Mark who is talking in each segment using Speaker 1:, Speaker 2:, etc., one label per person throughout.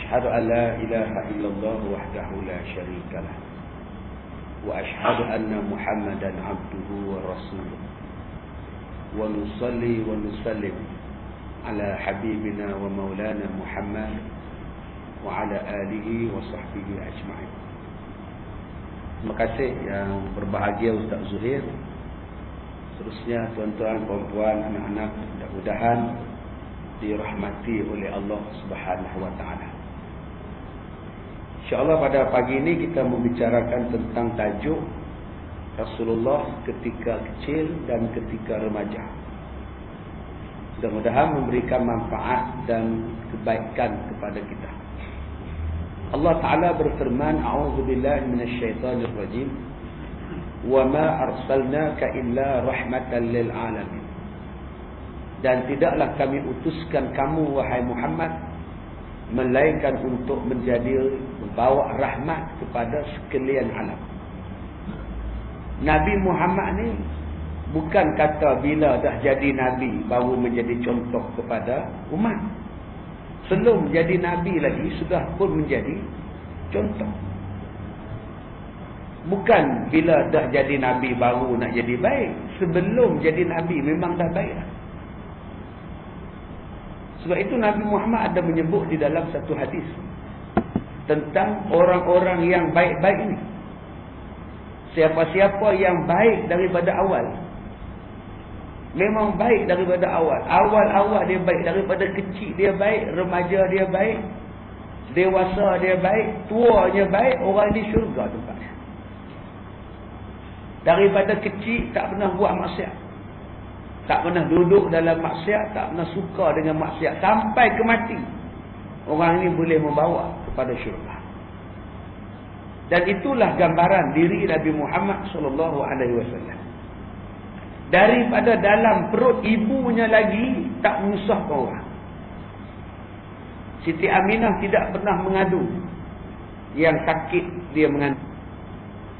Speaker 1: أشهد أن لا إله إلا الله وحده لا شريك له وأشهد أن محمدا عبده ورسوله ونصلي ونسلم على حبيبنا ومولانا محمد وعلى آله وصحبه أجمعين. Terima kasih yang berbahagia Ustaz Zuhair. Seterusnya tuan-tuan, puan-puan, anak-anak, mudah-mudahan dirahmati oleh Allah Subhanahu wa taala. Insya-Allah pada pagi ini kita membicarakan tentang tajuk Rasulullah ketika kecil dan ketika remaja. Mudah-mudahan memberikan manfaat dan kebaikan kepada kita. Allah Ta'ala berfirman, A'udzubillahi minasyaitanir rajim, wa ma arsalnaka illa rahmatan lil alamin. Dan tidaklah kami utuskan kamu wahai Muhammad melainkan untuk menjadi membawa rahmat kepada sekalian alam. Nabi Muhammad ni bukan kata bila dah jadi nabi baru menjadi contoh kepada umat. Sebelum jadi nabi lagi sudah pun menjadi contoh. Bukan bila dah jadi nabi baru nak jadi baik. Sebelum jadi nabi memang dah baik. Sebab itu Nabi Muhammad ada menyebut di dalam satu hadis tentang orang-orang yang baik-baik ini. Siapa-siapa yang baik daripada awal, memang baik daripada awal. Awal-awal dia baik. Daripada kecil dia baik. Remaja dia baik. Dewasa dia baik. Tuanya baik. Orang di syurga tempatnya. Daripada kecil tak pernah buat maksiat. Tak pernah duduk dalam maksiat. Tak pernah suka dengan maksiat. Sampai ke mati. Orang ini boleh membawa kepada syurga. Dan itulah gambaran diri Nabi Muhammad SAW. Daripada dalam perut ibunya lagi tak menyusahkan orang. Siti Aminah tidak pernah mengadu yang sakit dia mengandung.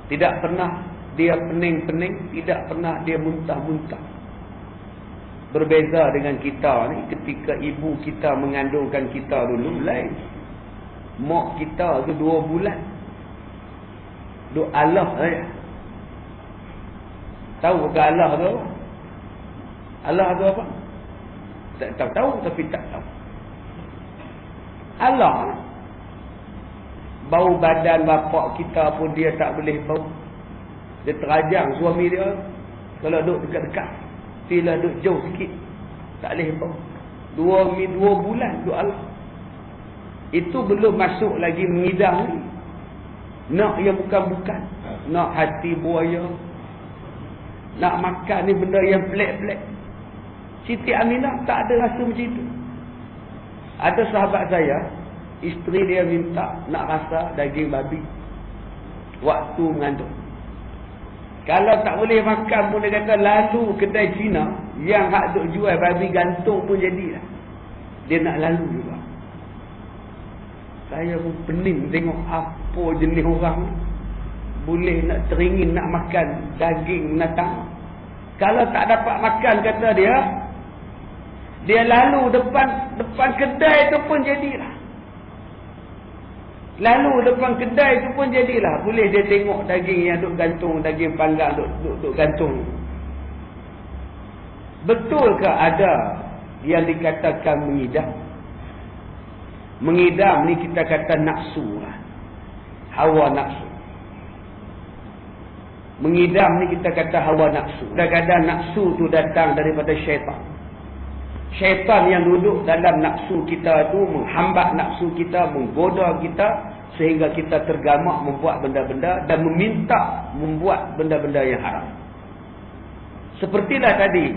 Speaker 1: Tidak pernah dia pening-pening, tidak pernah dia muntah-muntah. Berbeza dengan kita ni, ketika ibu kita mengandungkan kita dulu lain. Mak kita tu 2 bulan duk alah saja. Tahu ke Allah tu? Allah tu apa? Tak tahu tapi tak tahu. Allah bau badan bapak kita pun dia tak boleh bau. Dia terajang suami dia kalau duduk dekat-dekat. Bila duduk jauh sikit tak boleh bau. 2 bulan duduk Allah. Itu belum masuk lagi mengidam ni. Nak yang bukan-bukan. Nak hati buaya. Nak makan ni benda yang pelik-pelik. Siti Aminah tak ada rasa macam itu. Ada sahabat saya, isteri dia minta nak rasa daging babi waktu mengandung. Kalau tak boleh makan pun dia kata lalu kedai Cina yang hak duk jual babi gantung pun jadilah. Dia nak lalu juga. Saya pun pening tengok apa jenis orang ni. Boleh nak teringin nak makan daging binatang. Kalau tak dapat makan kata dia lalu depan kedai tu pun jadilah. Lalu depan kedai tu pun jadilah. Boleh dia tengok daging yang duk gantung, daging panggang duk gantung. Betulkah ada yang dikatakan mengidam? Mengidam ni kita kata nafsu. Hawa nafsu. Mengidam ni kita kata hawa nafsu. Kadang-kadang nafsu tu datang daripada syaitan. Syaitan yang duduk dalam nafsu kita tu menghambat nafsu kita, menggoda kita sehingga kita tergamak membuat benda-benda dan meminta membuat benda-benda yang haram. Sepertilah tadi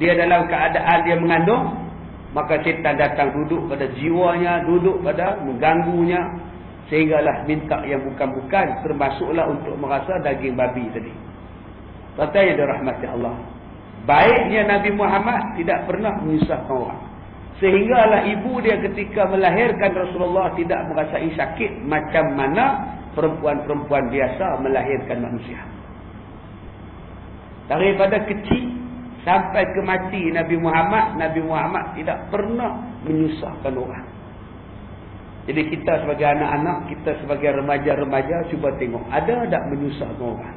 Speaker 1: dia dalam keadaan dia mengandung, maka syaitan datang duduk pada jiwanya, duduk pada mengganggunya sehinggalah minta yang bukan-bukan, termasuklah untuk merasa daging babi tadi. Katanya dirahmati Allah. Baiknya Nabi Muhammad tidak pernah menyusahkan orang. Sehinggalah ibu dia ketika melahirkan Rasulullah tidak merasai sakit macam mana perempuan-perempuan biasa melahirkan manusia. Daripada kecil sampai ke mati Nabi Muhammad tidak pernah menyusahkan orang. Jadi kita sebagai anak-anak, kita sebagai remaja-remaja, cuba tengok. Ada tak menyusahkan orang?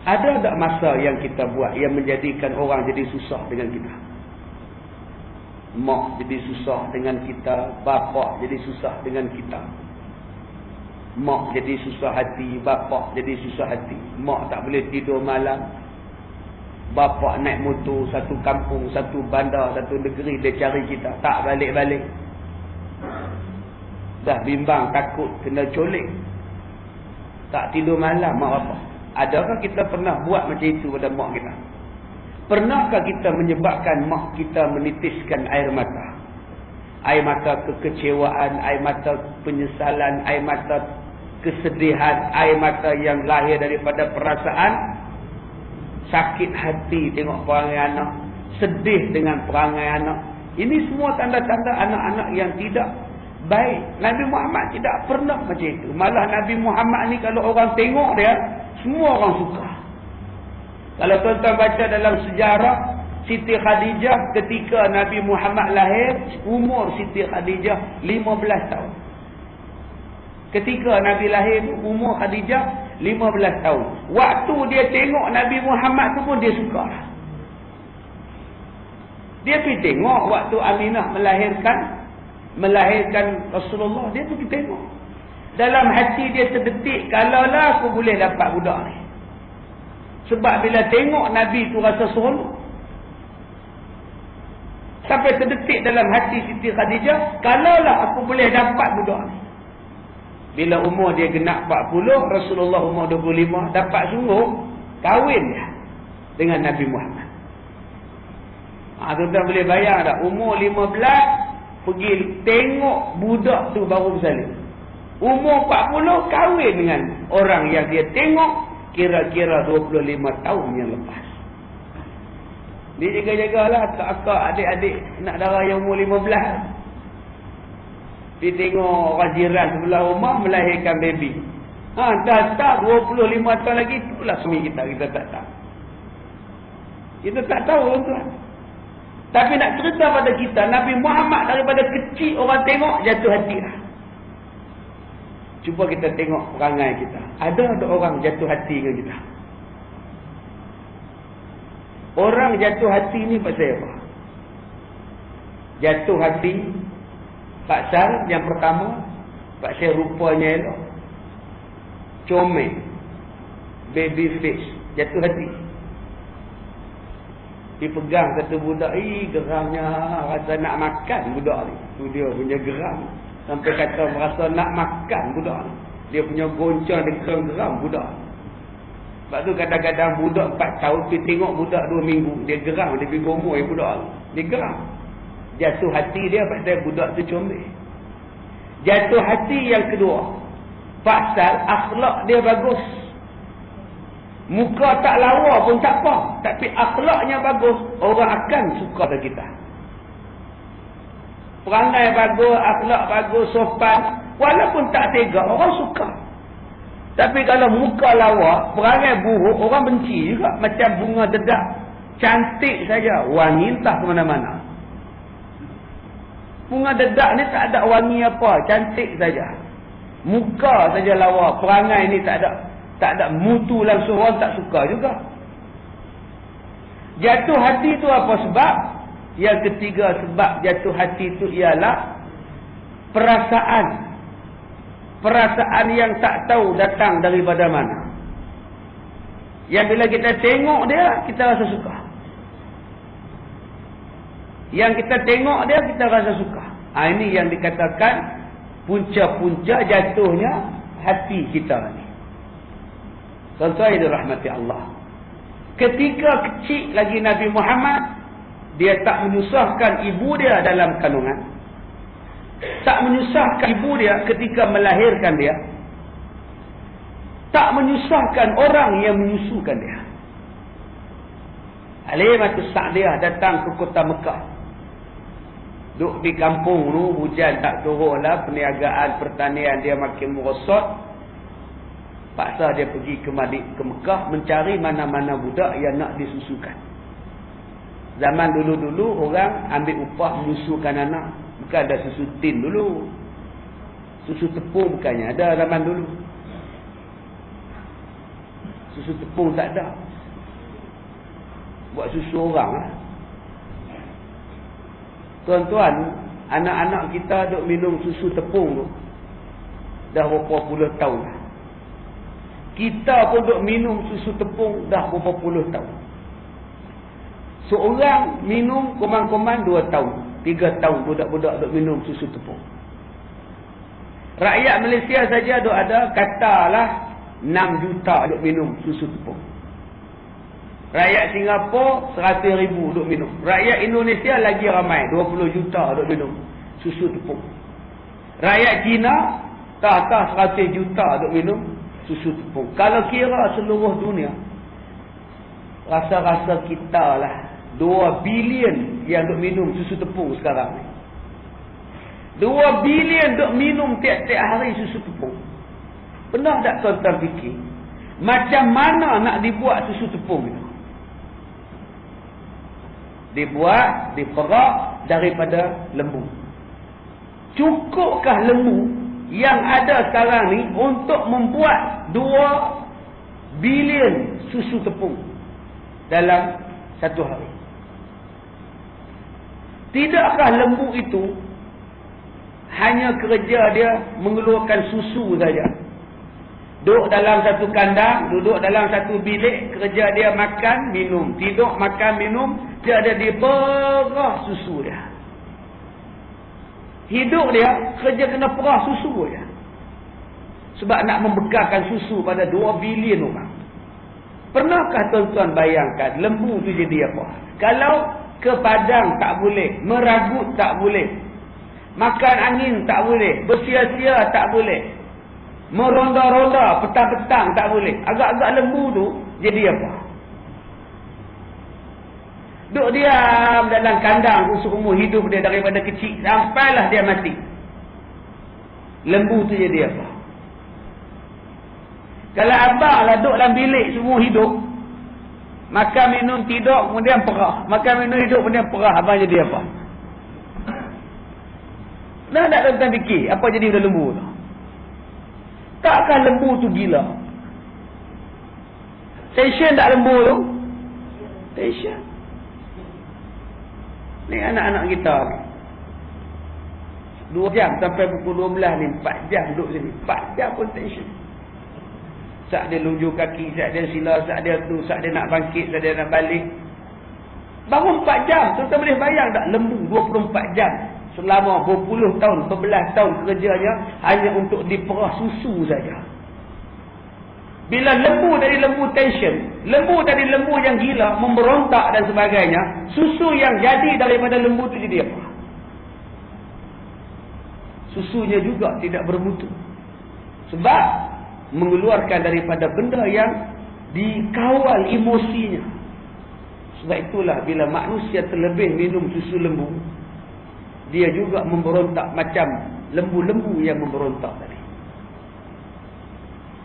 Speaker 1: Ada tak masa yang kita buat yang menjadikan orang jadi susah dengan kita? Mak jadi susah dengan kita, bapa jadi susah dengan kita. Mak jadi susah hati, bapa jadi susah hati. Mak tak boleh tidur malam. Bapa naik motor satu kampung, satu bandar, satu negeri, dia cari kita, tak balik-balik. Dah bimbang, takut kena colik. Tak tidur malam mak bapa. Adakah kita pernah buat macam itu pada mak kita? Pernahkah kita menyebabkan mak kita menitiskan air mata? Air mata kekecewaan, air mata penyesalan, air mata kesedihan, air mata yang lahir daripada perasaan sakit hati tengok perangai anak, sedih dengan perangai anak. Ini semua tanda-tanda anak-anak yang tidak baik. Nabi Muhammad tidak pernah macam itu. Malah Nabi Muhammad ni kalau orang tengok dia, semua orang suka. Kalau tuan-tuan baca dalam sejarah Siti Khadijah ketika Nabi Muhammad lahir, umur Siti Khadijah 15 tahun. Ketika Nabi lahir, umur Khadijah 15 tahun. Waktu dia tengok Nabi Muhammad tu pun dia suka. Dia pergi tengok waktu Aminah melahirkan Rasulullah, dia pergi tengok. Dalam hati dia terdetik, kalaulah aku boleh dapat budak ni. Sebab bila tengok Nabi tu rasa seronok. Sampai terdetik dalam hati Siti Khadijah, kalaulah aku boleh dapat budak ni. Bila umur dia genap 40, Rasulullah umur 25, dapat sungguh, kahwin dia dengan Nabi Muhammad. Tuan-tuan boleh bayang tak? Umur 15, pergi tengok budak tu baru bersalin. Umur 40, kahwin dengan orang yang dia tengok kira-kira 25 tahun yang lepas. Dia jaga-jagalah akak-akak, adik-adik nak darah yang umur 15. Dia tengok orang jiran sebelah rumah melahirkan baby. Dah 25 tahun lagi, itulah suami kita tak tahu. Kita tak tahu tuan. Tapi nak cerita pada kita, Nabi Muhammad daripada kecil orang tengok jatuh hati lah. Cuba kita tengok perangai kita. Ada orang jatuh hati dengan kita? Orang jatuh hati ni pasal apa? Jatuh hati pasal yang pertama, pasal rupanya elok, comel, baby face, jatuh hati. Dipegang satu budak, geramnya, rasa nak makan budak ni. Tu dia punya geram. Sampai kata merasa nak makan budak ni. Dia punya goncang, dia geram budak. Sebab tu kadang-kadang budak 4 tahun, dia tengok budak 2 minggu, dia geram, dia pergi gomoi budak ni. Dia geram. Jatuh hati dia pasal budak tu comel. Jatuh hati yang kedua, pasal akhlak dia bagus. Muka tak lawa pun tak apa, tapi akhlaknya bagus, orang akan suka pada kita. Perangai bagus, akhlak bagus, sopan, walaupun tak tega, orang suka. Tapi kalau muka lawa, perangai buruk, orang benci juga. Macam bunga dedak, cantik saja, wangi entah ke mana-mana. Bunga dedak ni tak ada wangi apa, cantik saja. Muka saja lawa, perangai ni tak ada mutu langsung, orang tak suka juga. Jatuh hati tu apa sebab? Yang ketiga sebab jatuh hati tu ialah perasaan. Perasaan yang tak tahu datang daripada mana. Yang bila kita tengok dia, kita rasa suka. Yang kita tengok dia, kita rasa suka. Ini yang dikatakan punca-punca jatuhnya hati kita ni. Tuan-tuan yang dirahmati Allah. Ketika kecil lagi Nabi Muhammad, dia tak menyusahkan ibu dia dalam kandungan. Tak menyusahkan ibu dia ketika melahirkan dia. Tak menyusahkan orang yang menyusukan dia. Halimatus Sa'diyah datang ke kota Mekah. Duduk di kampung tu, hujan tak turun lah, perniagaan pertanian dia makin merosot. Paksa dia pergi ke Mekah mencari mana-mana budak yang nak disusukan. Zaman dulu-dulu orang ambil upah menyusukan anak. Bukan ada susu tin dulu. Susu tepung bukannya ada zaman dulu. Susu tepung tak ada. Buat susu orang lah. Tuan-tuan, anak-anak kita duk minum susu tepung tu dah berapa puluh tahun lah. Kita pun duk minum susu tepung dah berapa puluh tahun. Seorang minum komand-komand 2 tahun, 3 tahun budak-budak duk minum susu tepung. Rakyat Malaysia saja duk ada katalah 6 juta duk minum susu tepung. Rakyat Singapura 100,000 duk minum. Rakyat Indonesia lagi ramai, 20 juta duk minum susu tepung. Rakyat China tak 100 juta duk minum susu tepung. Kalau kira seluruh dunia, rasa-rasa kita lah 2 bilion yang duk minum susu tepung sekarang ni. 2 bilion duk minum tiap-tiap hari susu tepung. Pernah tak tuan-tuan fikir macam mana nak dibuat susu tepung itu? Dibuat, diperak daripada lembu. Cukupkah lembu yang ada sekarang ni untuk membuat 2 bilion susu tepung dalam satu hari? Tidakkah lembu itu hanya kerja dia mengeluarkan susu saja? Duduk dalam satu kandang, duduk dalam satu bilik, kerja dia makan, minum, tidur, makan, minum, tiada dia perah susu dia. Hidup dia kerja kena perah susu dia. Sebab nak membekalkan susu pada 2 bilion orang. Pernahkah tuan-tuan bayangkan lembu tu jadi apa? Kalau ke padang tak boleh, meragut tak boleh, makan angin tak boleh, bersia-sia tak boleh, meronda-ronda petang-petang tak boleh, agak-agak lembu tu jadi apa? Duk diam dalam kandang seumur hidup dia daripada kecil sampailah dia mati. Lembu tu jadi apa? Kalau abang lah duduk dalam bilik semua hidup, makan, minum, tidur, kemudian perah. Makan, minum, hidup, kemudian perah. Abang jadi apa? Dah tak tuan-tuan fikir apa jadi pada lembu tu? Takkan lembu tu gila? Tension tak lembu tu? Tension. Ni anak-anak kita ni 2 jam sampai pukul 12 ni, 4 jam duduk sini, 4 jam pun tension. Saat dia lunjuk kaki, saat dia sila, saat dia tu, saat dia nak bangkit, saat dia nak balik. Bangun 4 jam. Tuan-tuan boleh bayang tak? Lembu 24 jam selama berpuluh tahun, berbelas tahun kerjanya hanya untuk diperah susu saja. Bila lembu dari lembu tension, lembu dari lembu yang gila, memberontak dan sebagainya, susu yang jadi daripada lembu itu jadi apa? Susunya juga tidak bermutu. Sebab mengeluarkan daripada benda yang dikawal emosinya. Sebab itulah bila manusia terlebih minum susu lembu, dia juga memberontak macam lembu-lembu yang memberontak tadi.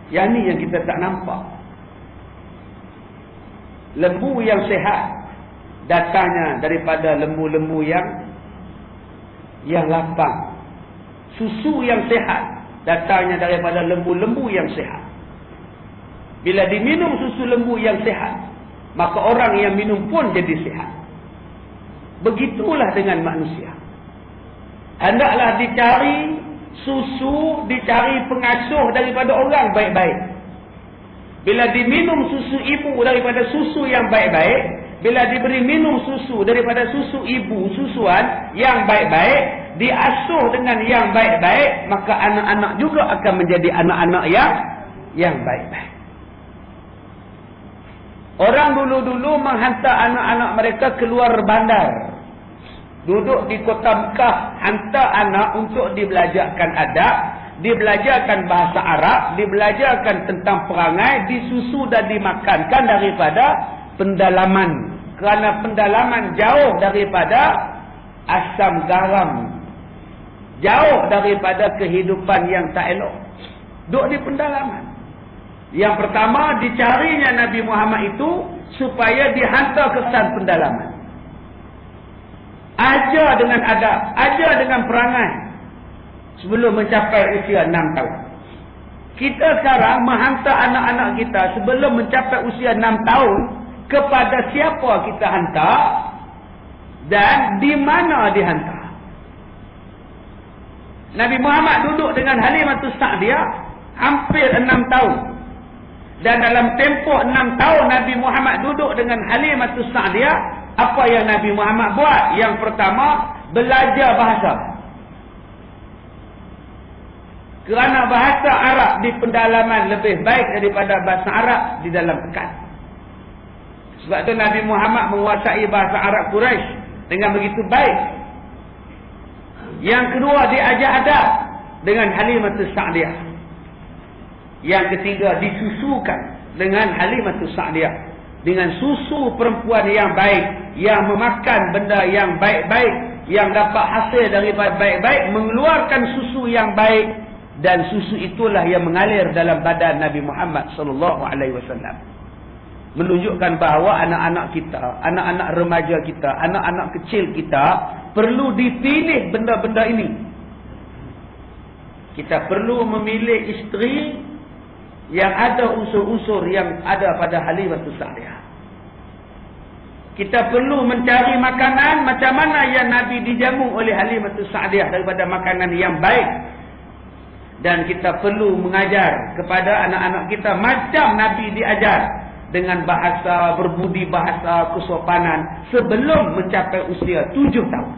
Speaker 1: Yang ni yang kita tak nampak. Lembu yang sehat datangnya daripada lembu-lembu yang lapang. Susu yang sehat datangnya daripada lembu-lembu yang sehat. Bila diminum susu lembu yang sehat, maka orang yang minum pun jadi sehat. Begitulah dengan manusia. Hendaklah dicari susu, dicari pengasuh daripada orang baik-baik. Bila diminum susu ibu daripada susu yang baik-baik, bila diberi minum susu daripada susu ibu, susuan yang baik-baik, diasuh dengan yang baik-baik, maka anak-anak juga akan menjadi anak-anak yang baik-baik. Orang dulu-dulu menghantar anak-anak mereka keluar bandar. Duduk di kota Mekah, hantar anak untuk dibelajarkan adab, dibelajarkan bahasa Arab, dibelajarkan tentang perangai, disusu dan dimakankan daripada pendalaman. Kerana pendalaman jauh daripada asam garam, jauh daripada kehidupan yang tak elok. Duduk di pendalaman. Yang pertama, dicarinya Nabi Muhammad itu supaya dihantar ke sana pendalaman. Ajar dengan adab, ajar dengan perangai sebelum mencapai usia 6 tahun. Kita sekarang menghantar anak-anak kita sebelum mencapai usia 6 tahun kepada siapa kita hantar dan di mana dihantar. Nabi Muhammad duduk dengan Halimatus Sa'diyah hampir 6 tahun. Dan dalam tempoh 6 tahun Nabi Muhammad duduk dengan Halimatus Sa'diyah, apa yang Nabi Muhammad buat? Yang pertama, belajar bahasa. Kerana bahasa Arab di pendalaman lebih baik daripada bahasa Arab di dalam pekan. Sebab itu Nabi Muhammad menguasai bahasa Arab Quraisy dengan begitu baik. Yang kedua, diajar adab dengan Halimatus Sa'diyah. Yang ketiga, disusukan dengan Halimatus Sa'diyah, dengan susu perempuan yang baik, yang memakan benda yang baik-baik, yang dapat hasil daripada baik-baik, mengeluarkan susu yang baik, dan susu itulah yang mengalir dalam badan Nabi Muhammad sallallahu alaihi wasallam. Menunjukkan bahawa anak-anak kita, anak-anak remaja kita, anak-anak kecil kita perlu dipilih benda-benda ini. Kita perlu memilih isteri yang ada unsur-unsur yang ada pada Halimatus Sa'diyah. Kita perlu mencari makanan macam mana yang Nabi dijamu oleh Halimatus Sa'diyah daripada makanan yang baik. Dan kita perlu mengajar kepada anak-anak kita macam Nabi diajar, dengan bahasa, berbudi bahasa, kesopanan sebelum mencapai usia 7 tahun.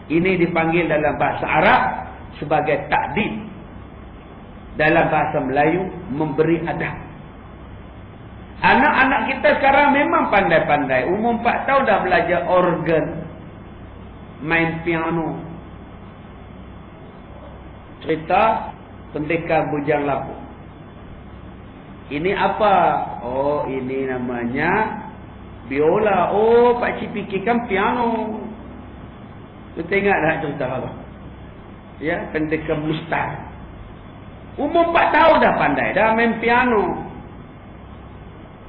Speaker 1: Ini dipanggil dalam bahasa Arab sebagai ta'dib. Dalam bahasa Melayu, memberi adab. Anak-anak kita sekarang memang pandai-pandai. Umur 4 tahun dah belajar organ, main piano. Cerita Pendekar Bujang Lapuk. Ini apa? Oh, ini namanya biola. Oh, Pak Cik fikirkan piano. Kita ingat dah cerita apa? Ya, Pendekar Mustar. Umur 4 tahun dah pandai, dah main piano.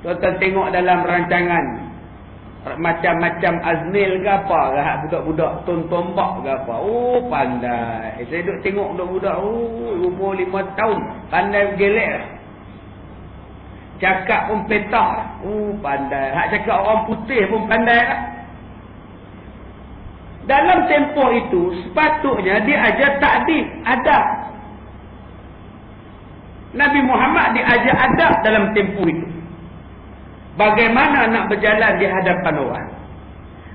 Speaker 1: Tuan-tuan tengok dalam rancangan macam-macam Aznil ke apa ke, budak-budak tombak ke apa. Oh, pandai. Saya duduk tengok budak-budak, oh, umur 5 tahun, pandai gelek lah. Cakap pun petah lah. Oh, pandai. Hak cakap orang putih pun pandai lah. Dalam tempoh itu, sepatutnya dia ajar ta'dib, adab. Nabi Muhammad diajar adab dalam tempoh itu. Bagaimana nak berjalan di hadapan orang.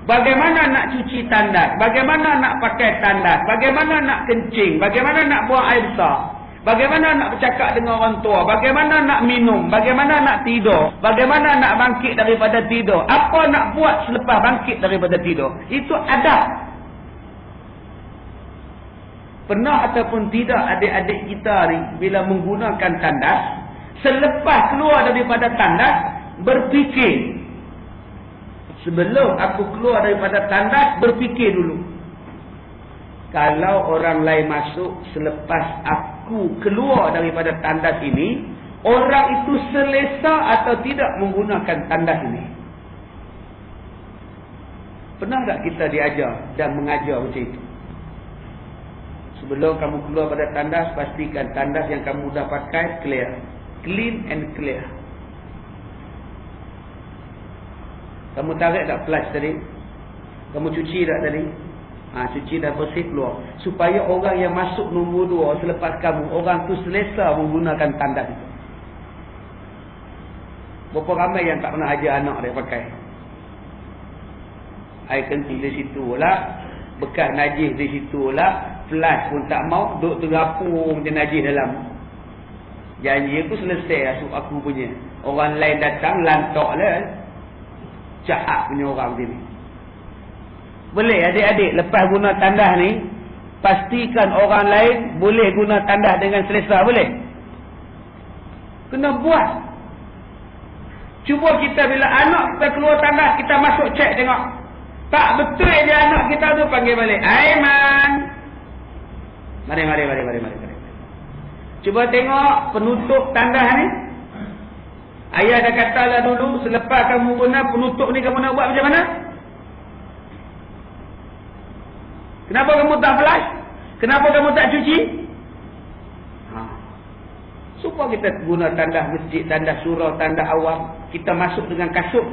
Speaker 1: Bagaimana nak cuci tandas. Bagaimana nak pakai tandas. Bagaimana nak kencing. Bagaimana nak buang air besar. Bagaimana nak bercakap dengan orang tua. Bagaimana nak minum. Bagaimana nak tidur. Bagaimana nak bangkit daripada tidur. Apa nak buat selepas bangkit daripada tidur. Itu adab. Pernah ataupun tidak adik-adik kita ni bila menggunakan tandas, selepas keluar daripada tandas, berfikir. Sebelum aku keluar daripada tandas, berfikir dulu. Kalau orang lain masuk selepas aku keluar daripada tandas ini, orang itu selesa atau tidak menggunakan tandas ini. Pernah tak kita diajar dan mengajar macam itu? Sebelum kamu keluar pada tandas, pastikan tandas yang kamu dah pakai clear. Clean and clear. Kamu tarik tak flush tadi? Kamu cuci tak tadi? Cuci dah bersih keluar. Supaya orang yang masuk nombor 2 selepas kamu, orang tu selesa menggunakan tandas itu. Berapa ramai yang tak pernah ajar anak dia pakai? Air kencing di situ lah, bekas najis di situ lah, flush pun tak mau, duduk terapung je najis dalam. Janji aku selesai aku punya. Orang lain datang lantak lah. Jahat punya orang sini. Boleh adik-adik lepas guna tandas ni, pastikan orang lain boleh guna tandas dengan selesa, boleh? Kena buat. Cuba kita bila anak kita keluar tandas, kita masuk cek tengok. Tak betul je anak kita tu, panggil balik. Aiman. Mari. Cuba tengok penutup tandas ni. Ayah dah katalah dulu, selepas kamu guna penutup ni kamu nak buat macam mana? Kenapa kamu tak flush? Kenapa kamu tak cuci? Supaya kita guna tandas masjid, tandas surau, tandas awam. Kita masuk dengan kasut.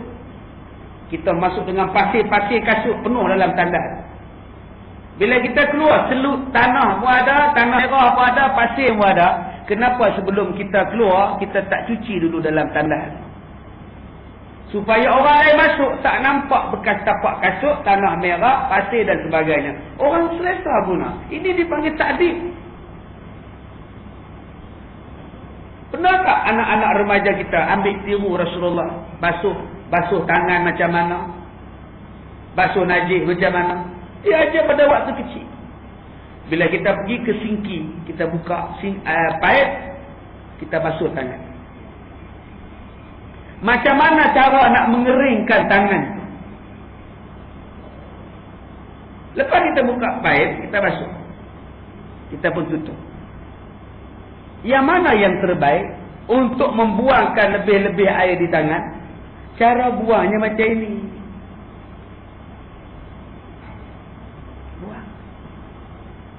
Speaker 1: Kita masuk dengan pasir-pasir kasut penuh dalam tandas. Bila kita keluar, selut tanah pun ada, tanah merah pun ada, pasir pun ada. Kenapa sebelum kita keluar, kita tak cuci dulu dalam tandas? Supaya orang lain masuk, tak nampak bekas tapak kasut, tanah merah, pasir dan sebagainya. Orang selesa guna. Ini dipanggil ta'dib. Pernah tak anak-anak remaja kita ambil tiru Rasulullah? Basuh tangan macam mana? Basuh najis macam mana? Dia ajar pada waktu kecil. Bila kita pergi ke sinki, kita buka paip, kita basuh tangan. Macam mana cara nak mengeringkan tangan? Lepas kita buka paip, kita basuh. Kita pun tutup. Yang mana yang terbaik untuk membuangkan lebih-lebih air di tangan? Cara buangnya macam ini. Buang.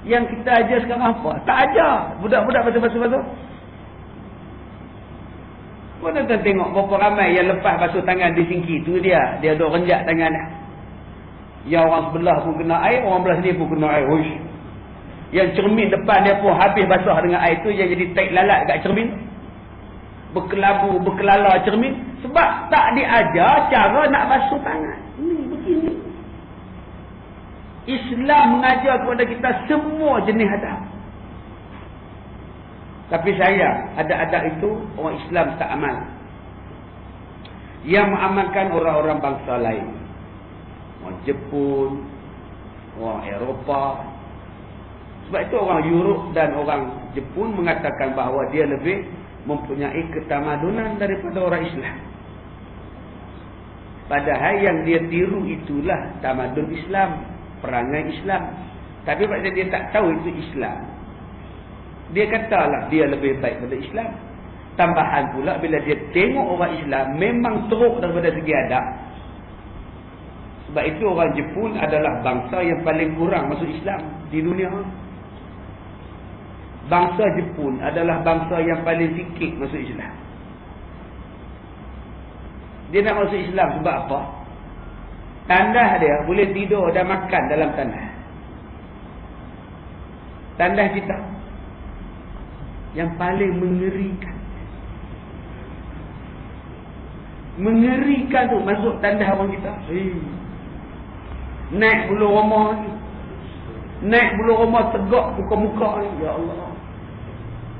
Speaker 1: Yang kita ajar sekarang apa? Tak ajar. Budak-budak basuh-basuh. Kau nak tengok berapa ramai yang lepas basuh tangan di sinki. Tu dia. Dia duk renjak tangan dia. Yang orang sebelah pun kena air, orang belah sini pun kena air. Uish. Yang cermin depan dia pun habis basah dengan air tu, yang jadi taik lalat kat cermin. Berkelabu, berkelala cermin. Sebab tak diajar cara nak basuh tangan. Ini begini. Islam mengajar kepada kita semua jenis adab. Tapi sayang, adab-adab itu orang Islam tak amal. Yang mengamalkan orang-orang bangsa lain. Orang Jepun, orang Eropah. Sebab itu orang Europe dan orang Jepun mengatakan bahawa dia lebih mempunyai ketamadunan daripada orang Islam. Padahal yang dia tiru itulah tamadun Islam, perangai Islam. Tapi sebab dia tak tahu itu Islam, dia katalah dia lebih baik daripada Islam. Tambahan pula bila dia tengok orang Islam memang teruk daripada segi adab. Sebab itu orang Jepun adalah bangsa yang paling kurang masuk Islam di dunia. Bangsa Jepun adalah bangsa yang paling sikit masuk Islam. Dia nak masuk Islam sebab apa? Tandas dia boleh tidur dan makan dalam tandas. Tandas kita yang paling mengerikan. Mengerikan tu masuk tandas orang kita. Naik bulu rumah ni. Naik bulu rumah tegak muka-muka ni. Ya Allah.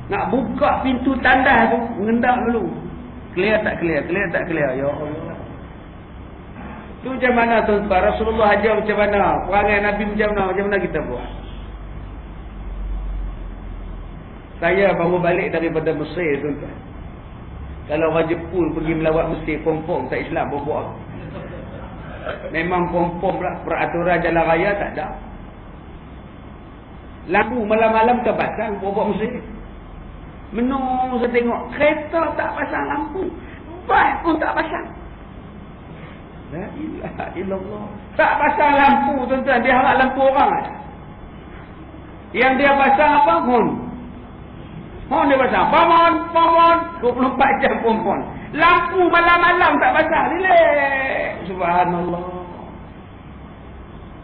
Speaker 1: Nak buka pintu tandas tu, mengendak dulu. Clear tak clear? Clear tak clear? Ya Allah. Tu macam mana tuan-tuan? Rasulullah ajar macam mana? Perangai Nabi macam mana? Macam mana kita buat? Saya baru balik daripada Mesir, tuan-tuan. Kalau orang Jepun pergi melawat Mesir, pom-pom tak Islam, buat. Memang pom-pom lah. Peraturan jalan raya tak ada. Lampu malam-malam terpasang, buat Mesir. Menung saya tengok kereta tak pasang lampu, bas pun tak pasang. La ilaha illallah. Tak pasang lampu, tuan-tuan. Dia harap lampu orang. Yang dia pasang apa? Hon dia pasang. Pamon 24 jam pon. Lampu malam-malam tak pasang. Relax. Subhanallah.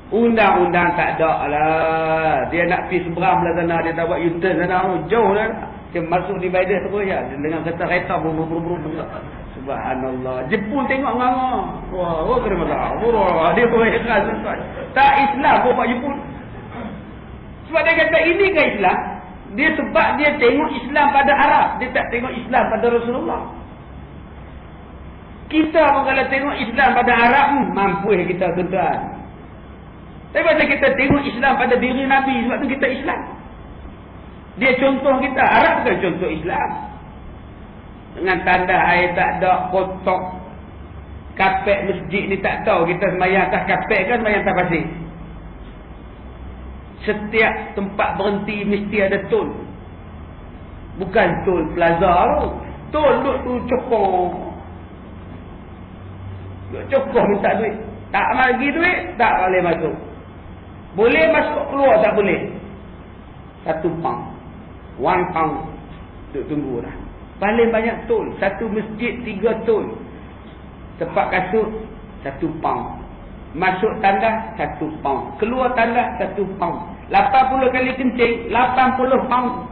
Speaker 1: Undang-undang tak ada lah. Dia nak pergi seberang belah sana, dia tak buat U-turn sana, jauh lah. Dia masuk di Baidah terus ya. Dengan kereta berum. Subhanallah. Jepun tengok nganga. Wah, kena masalah. Wah, dia pun ikhlas tuan. Tak Islam buat Jepun. Sebab dia kata ini kan Islam. Dia sebab dia tengok Islam pada Arab, dia tak tengok Islam pada Rasulullah. Kita pun kalau tengok Islam pada Arab, mampu kita tuan-tuan. Tapi macam kita tengok Islam pada diri Nabi, sebab tu kita Islam. Dia contoh kita. Arab bukan contoh Islam. Dengan tanda air tak ada, kotak, kapek masjid ni tak tahu kita semayang atas kapek kan semayang atas pasir. Setiap tempat berhenti mesti ada tol. Bukan tol plaza tu. Tol duduk tu cokong. Duduk cokong minta duit. Tak bagi duit, tak boleh masuk. Boleh masuk keluar tak boleh? 1 pound. 1 pound. Duk tunggu dah. Paling banyak tol. Satu masjid 3 tol. Tempat kasut 1 pound. Masuk tandas 1 pound. Keluar tandas 1 pound. 80 kali kencing 80 pound.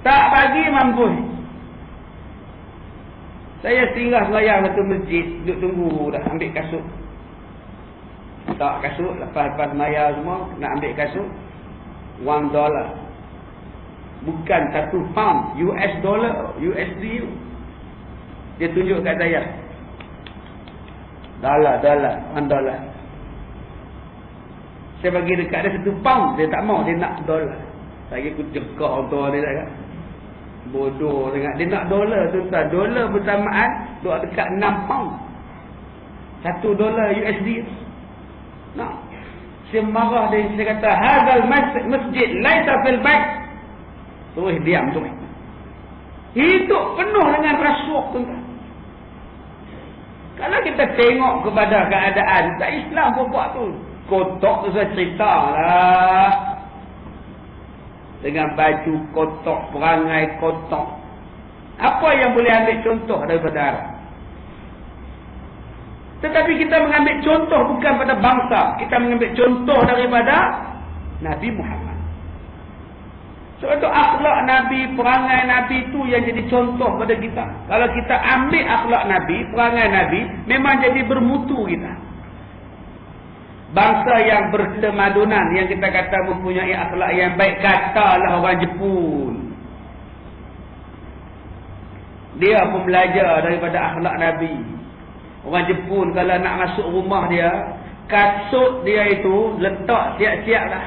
Speaker 1: Tak bagi mampu. Saya singgah selayang satu masjid. Duk tunggu dah ambil kasut. Tak kasut. Lepas maya semua. Nak ambil kasut. $1. Bukan 1 pound. US dollar. USD. Dia tunjuk kat saya. $1. Saya bagi dekat dia 1 pound. Dia tak mau. Dia nak $. Lagi aku cekak orang dia tak. Bodoh sangat. Dia nak $. Tuan-tuan. Dolar bersamaan. Duk dekat 6 pound. $1 USD. Nah. Saya marah dia. Saya kata. Hadal masjid. Laisa fil bait. Terus diam tu. Hidup penuh dengan rasuah, tuan-tuan. Kalau kita tengok kepada keadaan. Tak Islam pun buat tu. Kotak tu saya cerita lah. Dengan baju kotak. Perangai kotak. Apa yang boleh ambil contoh daripada Arab? Tetapi kita mengambil contoh bukan pada bangsa. Kita mengambil contoh daripada Nabi Muhammad. Sebab itu akhlak Nabi, perangai Nabi itu yang jadi contoh pada kita. Kalau kita ambil akhlak Nabi, perangai Nabi, memang jadi bermutu kita. Bangsa yang berkemadunan, yang kita kata mempunyai akhlak yang baik, katalah orang Jepun. Dia pun belajar daripada akhlak Nabi. Orang Jepun kalau nak masuk rumah dia, kasut dia itu letak siap-siap lah.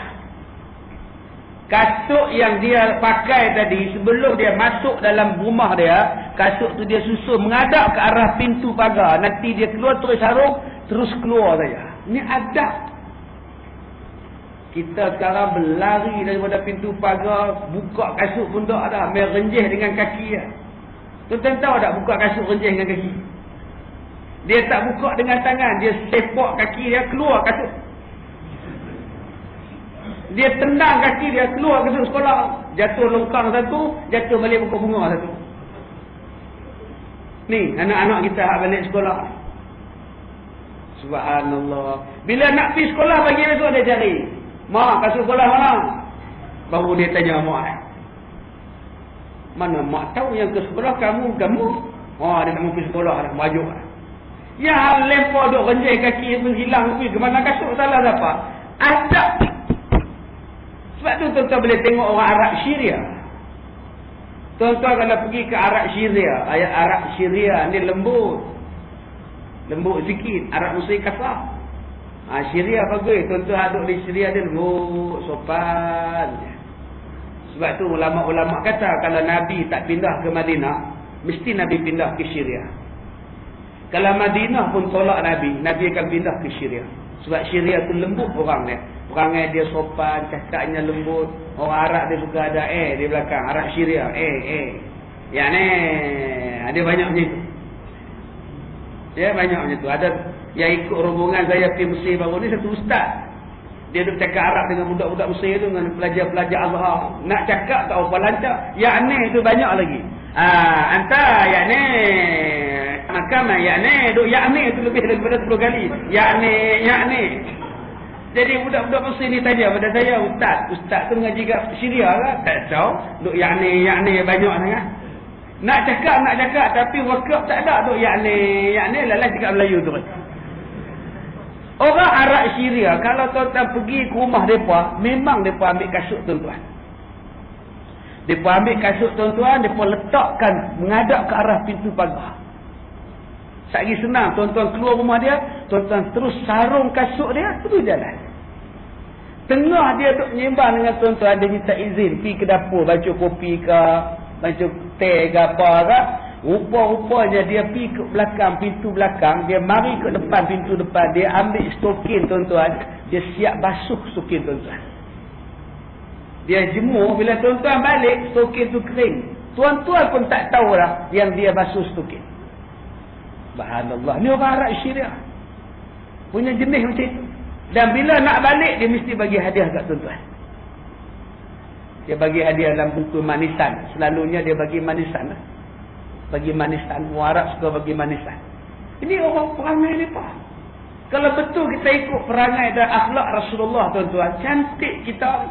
Speaker 1: Kasut yang dia pakai tadi, sebelum dia masuk dalam rumah dia, kasut tu dia susun menghadap ke arah pintu pagar. Nanti dia keluar terus sarung, terus keluar saja. Ini adab. Kita sekarang berlari daripada pintu pagar, buka kasut pun tak ada, main renjih dengan kaki dia. Tuan-tuan tahu tak buka kasut renjih dengan kaki? Dia tak buka dengan tangan, dia sepak kaki dia, keluar kasut. Dia tendang kaki dia, keluar kasut sekolah. Jatuh longkang satu, jatuh balik pokok bunga satu. Ni, anak-anak kita balik sekolah. Subhanallah. Bila nak pergi sekolah pagi besok dia cari. Mak, kasut sekolah mana? Baru dia tanya mak. Mana mak tahu yang ke sekolah kamu? Oh, dia tak mau pergi sekolah dah, majuk dah. Ya, lempar duk renjai kaki pun hilang pergi ke mana kasut salah siapa? Adab. Sebab tu tuan-tuan boleh tengok orang Arab Syria. Tuan-tuan kalau pergi ke Arab Syria, ayat Arab Syria ni lembut. Lembut sikit. Arab Mesir kasar. Syria bagus. Tuan-tuan duduk di Syria dia lembut, sopan. Sebab tu ulama-ulama kata kalau Nabi tak pindah ke Madinah, mesti Nabi pindah ke Syria. Kalau Madinah pun tolak Nabi, Nabi akan pindah ke Syria. Sebab Syria tu lembut orang dia. Perangai dia sopan, cakapnya lembut. Orang Arab dia suka ada di belakang. Arab Syria, yang ni, ada banyak macam tu. Ya, banyak macam tu. Ada yang ikut rombongan saya pergi Mesir baru ni, satu ustaz. Dia duduk cakap Arab dengan budak-budak Mesir tu, dengan pelajar-pelajar Azhar. Nak cakap tak apa lancar. Yang ni tu banyak lagi. Anta, yang ni. Makam, yang ni. Duk yang ni tu lebih daripada 10 kali. Yang ni. Jadi budak-budak Mesir ni tanya pada saya, Ustaz tu mengaji kat Syria lah. Tak tahu. Duk yang ni banyak sangat. Nak cakap tapi wakaf tak ada. Duk yang ni lalas cakap Melayu tu. Orang Arab Syria, kalau tuan-tuan pergi ke rumah mereka, memang mereka ambil kasut tuan-tuan. Mereka ambil kasut tuan-tuan, mereka letakkan menghadap ke arah pintu pagar. Lagi senang, tuan-tuan keluar rumah dia, tuan-tuan terus sarung kasut dia, terus jalan. Tengah dia duduk menyembah dengan tuan-tuan, dia minta izin, pergi ke dapur, baca kopi ke, baca teh ke apa ke. Rupa-rupanya dia pergi ke belakang, pintu belakang, dia mari ke depan pintu depan, dia ambil stokin tuan-tuan, dia siap basuh stokin tuan-tuan. Dia jemur, bila tuan-tuan balik, stokin tu kering. Tuan-tuan pun tak tahulah yang dia basuh stokin. Subhanallah. Ni orang Arab Syria. Punya jenis macam itu. Dan bila nak balik, dia mesti bagi hadiah kat tuan-tuan. Dia bagi hadiah dalam bentuk manisan. Selalunya dia bagi manisan lah. Bagi manisan. Orang Arab suka bagi manisan. Ini orang perangai mereka. Kalau betul kita ikut perangai dan akhlak Rasulullah, tuan-tuan, cantik kita.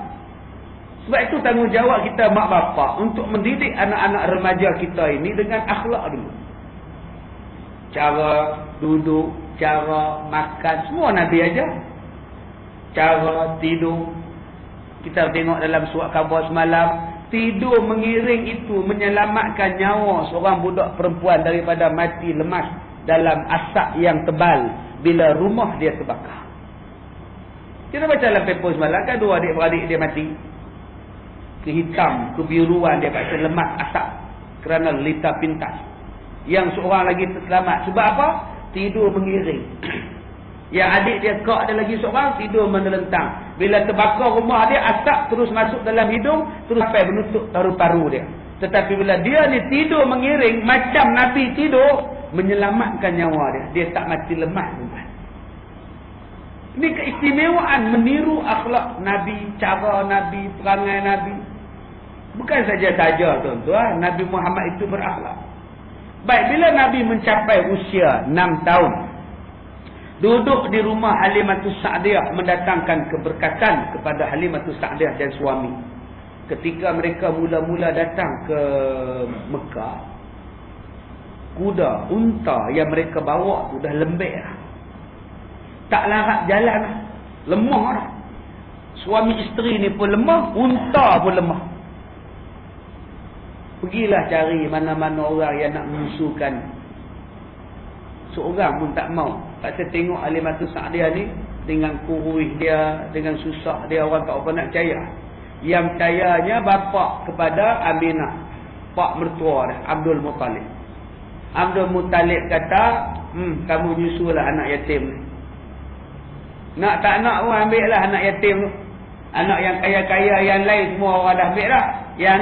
Speaker 1: Sebab itu tanggungjawab kita mak bapak untuk mendidik anak-anak remaja kita ini dengan akhlak dulu. Cara duduk, cara makan, semua Nabi ajar. Cara tidur. Kita tengok dalam surat khabar semalam, tidur mengiring itu menyelamatkan nyawa seorang budak perempuan daripada mati lemas dalam asap yang tebal bila rumah dia terbakar. Kita baca dalam paper semalam kan, 2 adik-beradik dia mati. Kehitam, kebiruan dia kata lemas asap kerana lita pintas. Yang seorang lagi terselamat. Sebab apa? Tidur mengiring. Yang adik dia kak ada lagi seorang, tidur menelentang. Bila terbakar rumah dia, asap terus masuk dalam hidung, terus sampai menutup paru-paru dia. Tetapi bila dia ni tidur mengiring, macam Nabi tidur, menyelamatkan nyawa dia. Dia tak mati lemah. Ini keistimewaan meniru akhlak Nabi, cara Nabi, perangai Nabi. Bukan saja-saja tuan-tuan, Nabi Muhammad itu berakhlak. Baik, bila Nabi mencapai usia 6 tahun, duduk di rumah Halimatus Sa'diyah mendatangkan keberkatan kepada Halimatus Sa'diyah dan suami. Ketika mereka mula-mula datang ke Mekah, kuda, unta yang mereka bawa tu dah lembek lah. Tak larat jalan lah. Lemah lah. Suami isteri ni pun lemah, unta pun lemah. Pergilah cari mana-mana orang yang nak menyusukan. Seorang pun tak mau. Tak saya tengok Halimatus Sa'diyah ni, dengan kurus dia, dengan susah dia, orang tak apa nak percaya. Yang percayanya bapa kepada Aminah, pak mertua dia, Abdul Muttalib. Abdul Muttalib kata, kamu nyusulah anak yatim ni. Nak tak nak pun ambil lah anak yatim tu. Anak yang kaya-kaya yang lain semua orang dah ambil lah. Yang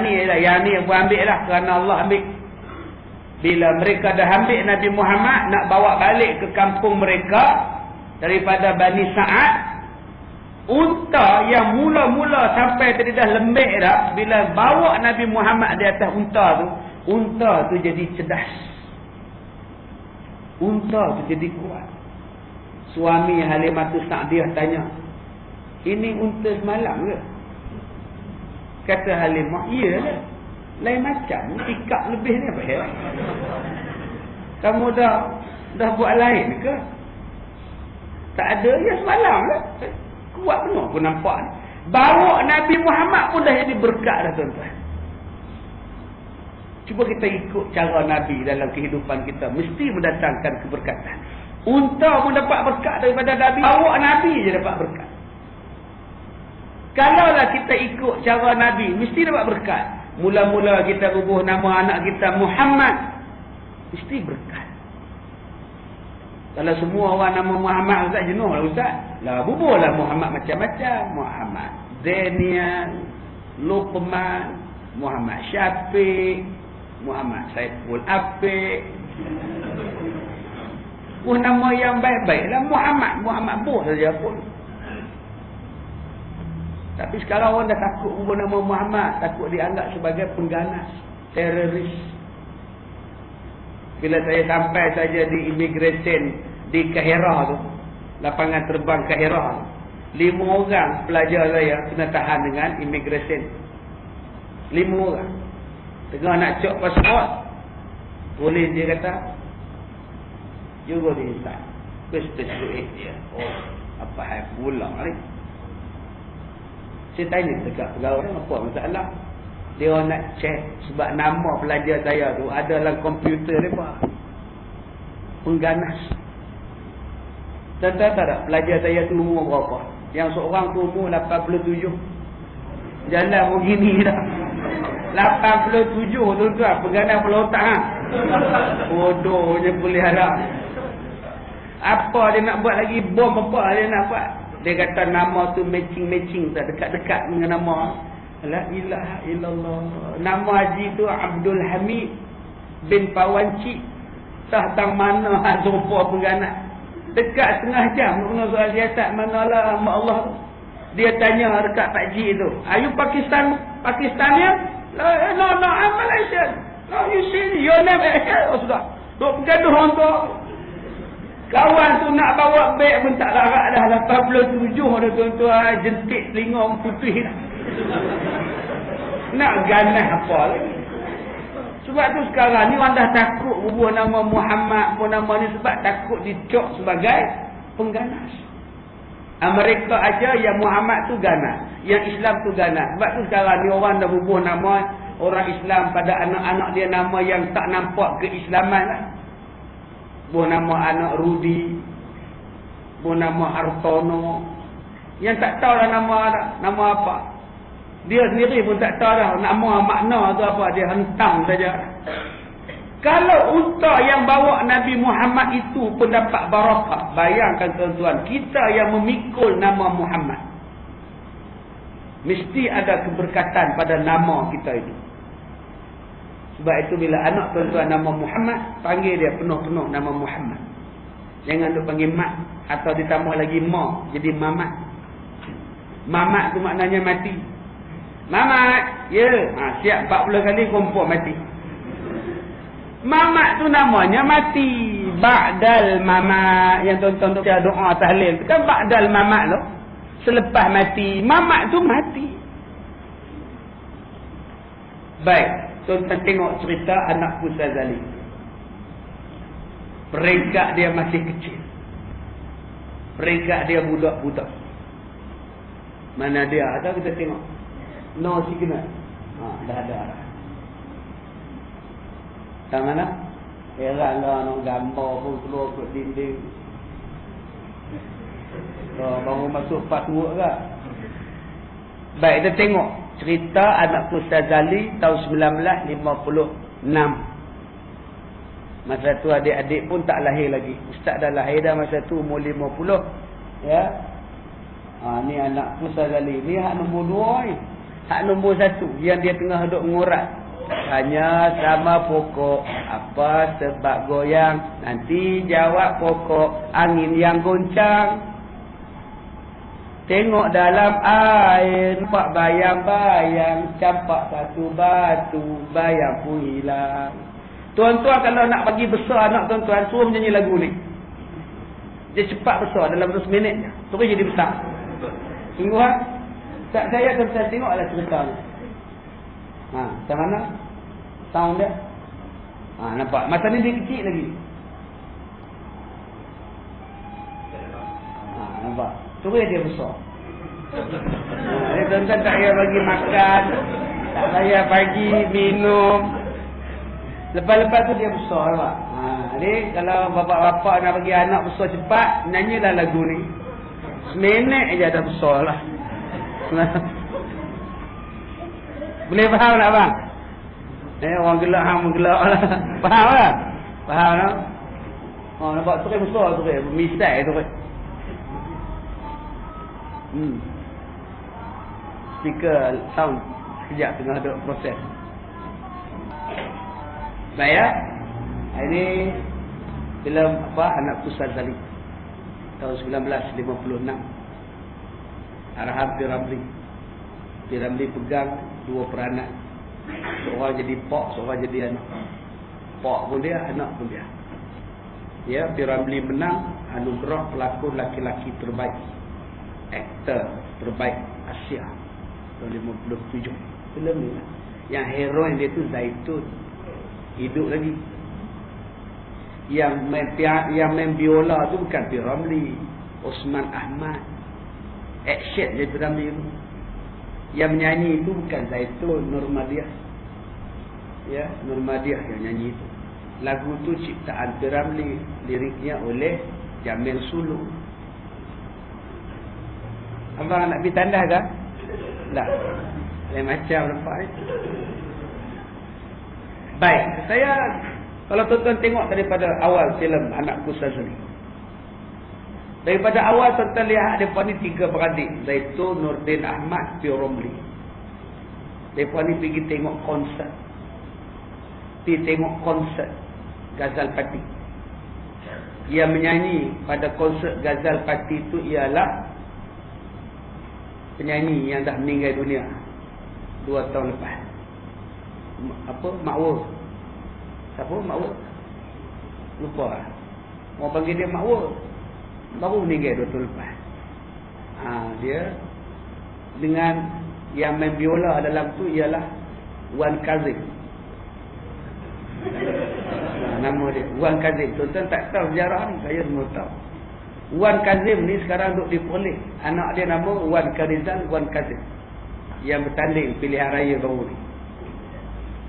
Speaker 1: ni pun ambil lah, kerana Allah ambil. Bila mereka dah ambil Nabi Muhammad, nak bawa balik ke kampung mereka daripada Bani Sa'ad, unta yang mula-mula sampai tadi dah lembek dah, bila bawa Nabi Muhammad di atas unta tu jadi cerdas. Unta tu jadi kuat. Suami Halimatus Sa'diyah tanya, ini unta semalam ke? Kata Halimah, iya lah. Lain macam, ikat lebih ni apa ya? Kamu dah buat lain ke? Tak ada, ya semalam lah. Kuat penuh pun nampak ni. Bawa Nabi Muhammad pun dah jadi berkat dah tuan-tuan. Cuba kita ikut cara Nabi dalam kehidupan kita, mesti mendatangkan keberkatan. Unta pun dapat berkat daripada Nabi, bawa Nabi je dapat berkat. Kalaulah kita ikut cara Nabi, mesti dapat berkat. Mula-mula kita bubuh nama anak kita Muhammad, mesti berkat. Kalau semua orang nama Muhammad, Ustaz jenuh lah Ustaz. Lah bubuhlah Muhammad macam-macam. Muhammad Zenial, Luqman, Muhammad Syafiq, Muhammad Saiful Afiq. Nama yang baik-baik lah. Muhammad Buh saja pun. Tapi sekarang orang dah takut ubah nama Muhammad. Takut dianggap sebagai pengganas, teroris. Bila saya sampai saja di immigration di Kahirah tu, lapangan terbang Kahirah, 5 orang pelajar saya kena tahan dengan immigration. 5 orang. Tengah nak cek pasport, polis dia kata, you go inside. Question to it dia. Oh, apa hal pula ni? Saya tanya dekat pegawai, apa masalah? Dia orang nak check sebab nama pelajar saya tu ada dalam komputer dia pak. Pengganas. Dan tak pelajar saya tu umur berapa? Yang seorang tu umur 87. Jalan begini dah. 87 tuan-tuan, pengganas kepala otak ha. Bodohnya boleh harap. Apa dia nak buat lagi? Bom apa dia nak buat? Dia kata nama tu matching-matching tak, dekat-dekat dengan nama. La ilaha illallah. Nama haji tu Abdul Hamid bin Pawanci. Tah tang mana serupa pengganas. dekat setengah jam guna soal siasat. Manalah mak Allah. Dia tanya dekat Pak Ji tu, are you Pakistanian? No, I'm Malaysian. No, you see, your name oh sudah. Duk bergaduh orang tu. Kawan tu nak bawa beg pun tak larat dah. 87 dah tuan-tuan. Jentik telinga orang putih dah. Nak ganas apa lagi. Sebab tu sekarang ni orang dah takut bubuh nama Muhammad pun nama ni sebab takut dicok sebagai pengganas. Mereka aja yang Muhammad tu ganas, yang Islam tu ganas. Sebab tu sekarang ni orang dah bubuh nama orang Islam pada anak-anak dia nama yang tak nampak keislaman lah. Buah nama anak Rudi, buah nama Hartono, yang tak tahu lah nama apa. Dia sendiri pun tak tahu dah nama makna tu apa, dia hentam saja. Kalau unta yang bawa Nabi Muhammad itu pun dapat barakah, bayangkan tuan-tuan, kita yang memikul nama Muhammad, mesti ada keberkatan pada nama kita itu. Sebab itu bila anak tuan-tuan nama Muhammad, panggil dia penuh-penuh nama Muhammad. Jangan duk panggil mak atau ditambah lagi ma, jadi mamat. Mamat tu maknanya mati. Mamat, ya, siap 40 kali kumpul mati. Mamat tu namanya mati. Ba'dal mamat, yang tuan-tuan tu doa tahlil, kan ba'dal mamat tu selepas mati. Mamat tu mati. Baik, tuan-tuan tengok cerita anak Musa Zali. Peringkat dia masih kecil. Peringkat dia budak-budak. Mana dia? Ada kita tengok. No signal. Dah ada. Tak mana? Heran lah nak gambar pun keluar ke dinding. Baru masuk part 2 ke? Baik, kita tengok cerita anak Ustaz Zali tahun 1956. Masa tu adik-adik pun tak lahir lagi. Ustaz dah lahir dah masa tu umur 50. Ya. Ni anak Ustaz Zali. Ni hak nombor 2 ni. Hak nombor 1 yang dia tengah duduk ngurat. Hanya sama pokok. Apa sebab goyang? Nanti jawab pokok. Angin yang goncang. Tengok dalam air. Nampak bayang-bayang. Campak satu batu. Bayang pun hilang. Tuan-tuan kalau nak bagi besar anak tuan-tuan, suruh menyanyi lagu ni. Dia cepat besar dalam 2 minit je. Terus jadi besar. Sungguh ha? Tak saya tuan-tuan tengoklah cerita ni. Macam mana? Sound dia? Nampak? Masa ni dia kecil lagi. Nampak? Terus dia besar. Dia tuan-tuan tak payah bagi makan. Tak payah bagi minum. Lepas-lepas tu dia besar nampak? Jadi kalau bapak-bapak nak bagi anak besar cepat, nyanyilah lagu ni. Seminit je dah besar lah. Boleh faham tak bang? Orang gelak hang gelak lah. Faham tak? Faham tak? Nampak terus besar terus. Misai terus. Speaker sound sekejap tengah ada proses. Baik ya. Ini filem anak Ustaz Zali tahun 1956. Arahan Piramli. Piramli pegang 2 peranak. Seorang jadi pak, seorang jadi anak. Pak pun dia, anak pun dia. Ya, Piramli menang anugerah pelakon laki-laki terbaik, aktor terbaik Asia tahun 57. Filem ni lah. Yang hero dia tu Zaitun, hidup lagi. Yang main biola tu bukan Piramli, Osman Ahmad. Action je Piramli tu. Yang menyanyi itu bukan Zaitun, Nurmadiah. Ya, Nurmadiah yang nyanyi itu. Lagu tu ciptaan Piramli, liriknya oleh Jamil Sulu. Abang nak pergi tandas ke? Tak. Lain macam nampak ni. Baik, saya kalau tuan-tuan tengok daripada awal filem Anakku Sazali. Daripada awal tuan-tuan lihat mereka ni 3 beradik, Zaitun, Nurdin Ahmad, Piramli. Mereka ni pergi tengok konsert. Pergi tengok konsert Ghazal Pati. yang menyanyi pada konsert Ghazal Party itu ialah penyanyi yang dah meninggal dunia 2 tahun lepas. Apa? Ma'wur. Siapa Ma'wur? Lupa lah. Orang panggil dia Ma'wur. Baru meninggal 2 tahun lepas. Dia dengan yang main biola dalam tu ialah Wan Kazim. Nama dia Wan Kazim. Tuan-tuan tak tahu sejarah ni, saya semua tahu. Wan Kazim ni sekarang duduk dipolis. Anak dia nama Wan Karizal Wan Kazim, yang bertanding pilihan raya baru ni.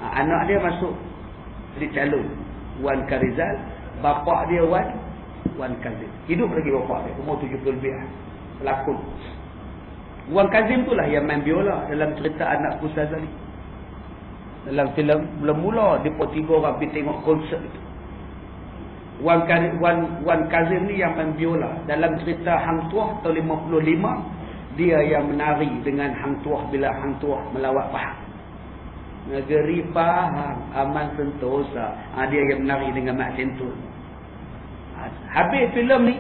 Speaker 1: Anak dia masuk jadi calon Wan Karizal. Bapa dia Wan Kazim. Hidup lagi bapa dia, umur 70 lebih lah. Pelakon. Wan Kazim tu lah yang main biola dalam cerita Anak Ku Sazali. Dalam filem mula-mula dia pun 3 orang pergi tengok konsert itu. Wan Kazim ni yang main biola. Dalam cerita Hang Tuah tahun 55, dia yang menari dengan Hang Tuah bila Hang Tuah melawat Pahang. Negeri Pahang aman sentosa. Dia yang menari dengan Mak Sentul. Habis filem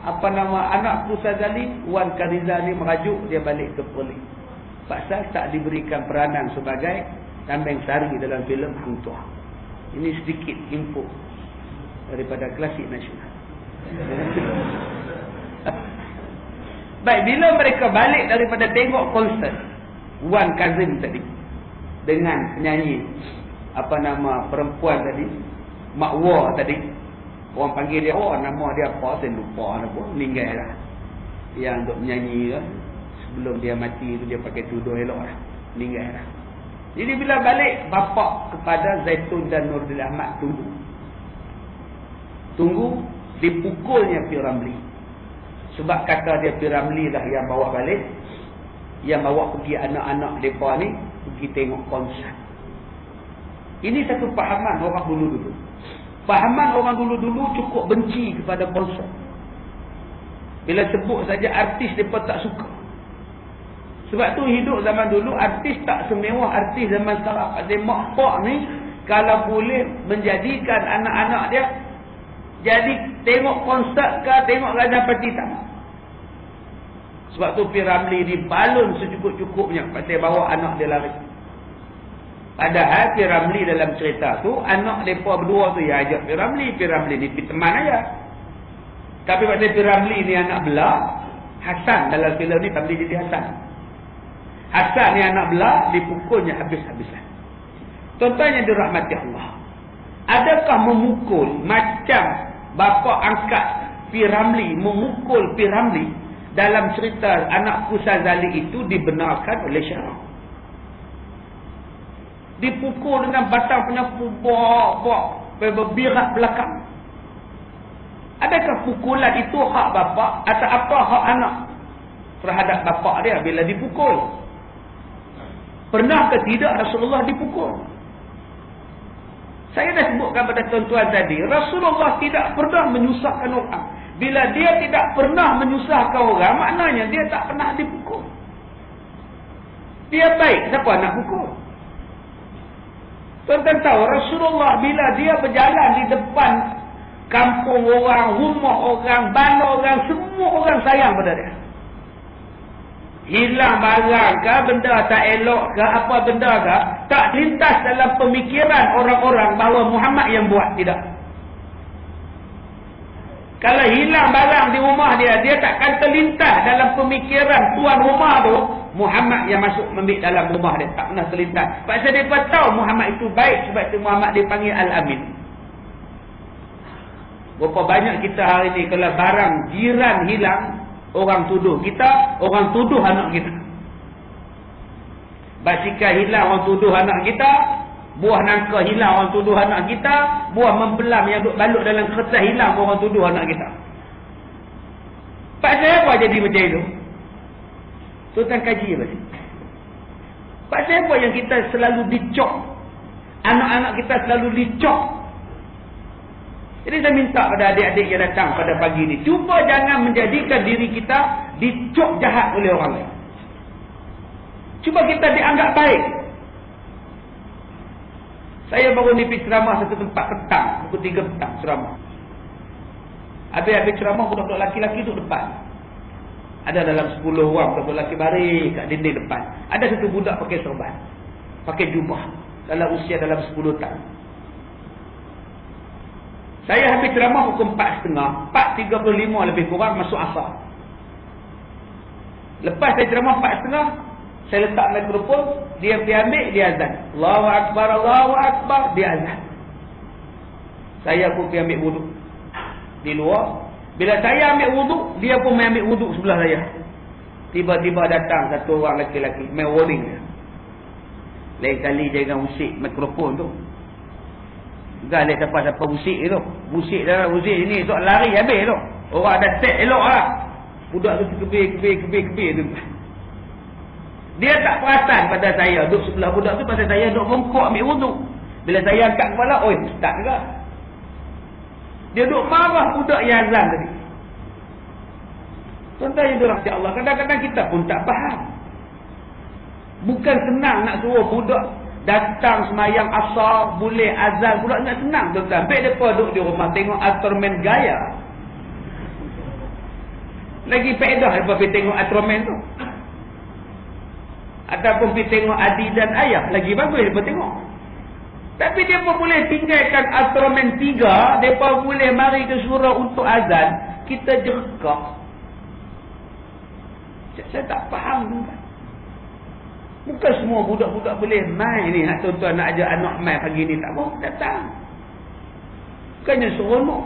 Speaker 1: Anak Ku Sazali, Wan Karizal ni merajuk dia balik ke polis. Pasal tak diberikan peranan sebagai kambing sari dalam filem Hang Tuah. Ini sedikit info daripada Klasik Nasional. Baik, bila mereka balik daripada tengok konsert Wan Kazim tadi dengan penyanyi perempuan tadi, Ma'wur tadi, orang panggil dia, nama dia apa saya lupa, meninggal lah, yang duk menyanyi lah. Sebelum dia mati tu dia pakai tudung elok lah, meninggal lah. Jadi bila balik, bapa kepada Zaitun dan Nurdin Ahmad tunggu dipukulnya P. Ramlee. Sebab kata dia P. Ramlee lah yang bawa balik, yang bawa pergi anak-anak mereka ni pergi tengok konsert. Ini satu pahaman orang dulu-dulu. Pahaman orang dulu-dulu cukup benci kepada konsert. Bila sebut saja artis, mereka tak suka. Sebab tu hidup zaman dulu, artis tak semewah artis zaman sekarang. Pasal mak pak ni, kalau boleh menjadikan anak-anak dia jadi tengok konsert ke, tengok Ghazal Party tak. Sebab tu P. Ramlee dibalun secukup-cukupnya pasal bawa anak dia lari. Padahal P. Ramlee dalam cerita tu, anak mereka berdua tu yang ajak P. Ramlee ni teman aja. Tapi pasal P. Ramlee ni anak belah, Hasan dalam filem ni tak boleh jadi Hasan. Hasan ni anak belah, dipukulnya habis-habisan. Tuan-tuan yang dirahmati Allah, adakah memukul macam bapa angkat P. Ramlee memukul P. Ramlee dalam cerita Anak Ku Sazali itu dibenarkan oleh syarak? Dipukul dengan batang penyapu, berbirak belakang. Adakah pukulan itu hak bapa atau apa hak anak terhadap bapa dia bila dipukul? Pernah ke tidak Rasulullah dipukul? Saya dah sebutkan pada tuan-tuan tadi, Rasulullah tidak pernah menyusahkan orang. Bila dia tidak pernah menyusahkan orang, maknanya dia tak pernah dipukul. Dia baik, siapa nak pukul? Tuan-tuan tahu, Rasulullah bila dia berjalan di depan kampung orang, rumah orang, bandar orang, semua orang sayang pada dia. Hilang barang ke, benda tak elok ke, apa benda ke, tak lintas dalam pemikiran orang-orang bahawa Muhammad yang buat, tidak. Kalau hilang barang di rumah dia, dia takkan terlintas dalam pemikiran tuan rumah tu Muhammad yang masuk ambil dalam rumah dia. Tak pernah terlintas. Pasal dia tahu Muhammad itu baik, sebab itu Muhammad dipanggil Al-Amin. Berapa banyak kita hari ni kalau barang jiran hilang, orang tuduh kita, orang tuduh anak kita. Basikal hilang, orang tuduh anak kita. Buah nangka hilang, orang tuduh anak kita. Buah membelam yang duk balut dalam kertas hilang, orang tuduh anak kita. Pasal apa jadi macam itu? Tuan kaji apa sih? Pasal apa yang kita selalu dicok? Anak-anak kita selalu dicok. Jadi saya minta pada adik-adik yang datang pada pagi ini, cuba jangan menjadikan diri kita dicok jahat oleh orang lain. Cuba kita dianggap baik. Saya baru ni pergi ceramah satu tempat petang. Pukul 3 petang ceramah. Habis ceramah, budak-budak laki-laki duduk depan. Ada dalam 10 orang budak-budak laki baris kat dinding depan. Ada satu budak pakai sorban, pakai jubah, dalam usia dalam 10 tahun. Saya habis ceramah pukul 4.30, 4.35 lebih kurang masuk asar. Lepas saya ceramah 4.30, saya letak mikrofon, dia pergi ambil, dia azan. Allahu Akbar, Allahu Akbar, dia azan. Saya pun pergi ambil wuduk di luar. Bila saya ambil wuduk, dia pun main ambil wuduk sebelah saya. Tiba-tiba datang satu orang lelaki-lelaki, main warning dia. Lain kali jangan usik mikrofon tu. Bukan lihat siapa-siapa busik tu. Busik dah, busik ni. Esok lari habis tu. Orang ada set elok lah. Budak tu kebir tu. Dia tak perasan pada saya. Duduk sebelah budak tu pasal saya duduk bongkok ambil wuduk. Bila saya angkat kepala, oi, ustaz juga. Dia duduk marah budak yang azan tadi. Tuan-tuan yang dirahmati Allah, kadang-kadang kita pun tak faham. Bukan senang nak suruh budak datang semayang asar, boleh azan, budak nak senang tuan-tuan. Sampai mereka duduk di rumah tengok Ultraman gaya. Lagi faedah daripada pergi tengok Ultraman tu. Ataupun pergi tengok Adi dan Ayah, lagi bagus daripada tengok. Tapi dia pun boleh tinggalkan Ultraman 3, mereka boleh mari ke surau untuk azan. Kita jerkak. Saya tak faham tuan-tuan. Bukan semua budak-budak boleh main ni. Tuan-tuan nak ajak anak main pagi ni, tak mau datang. Bukannya seronok.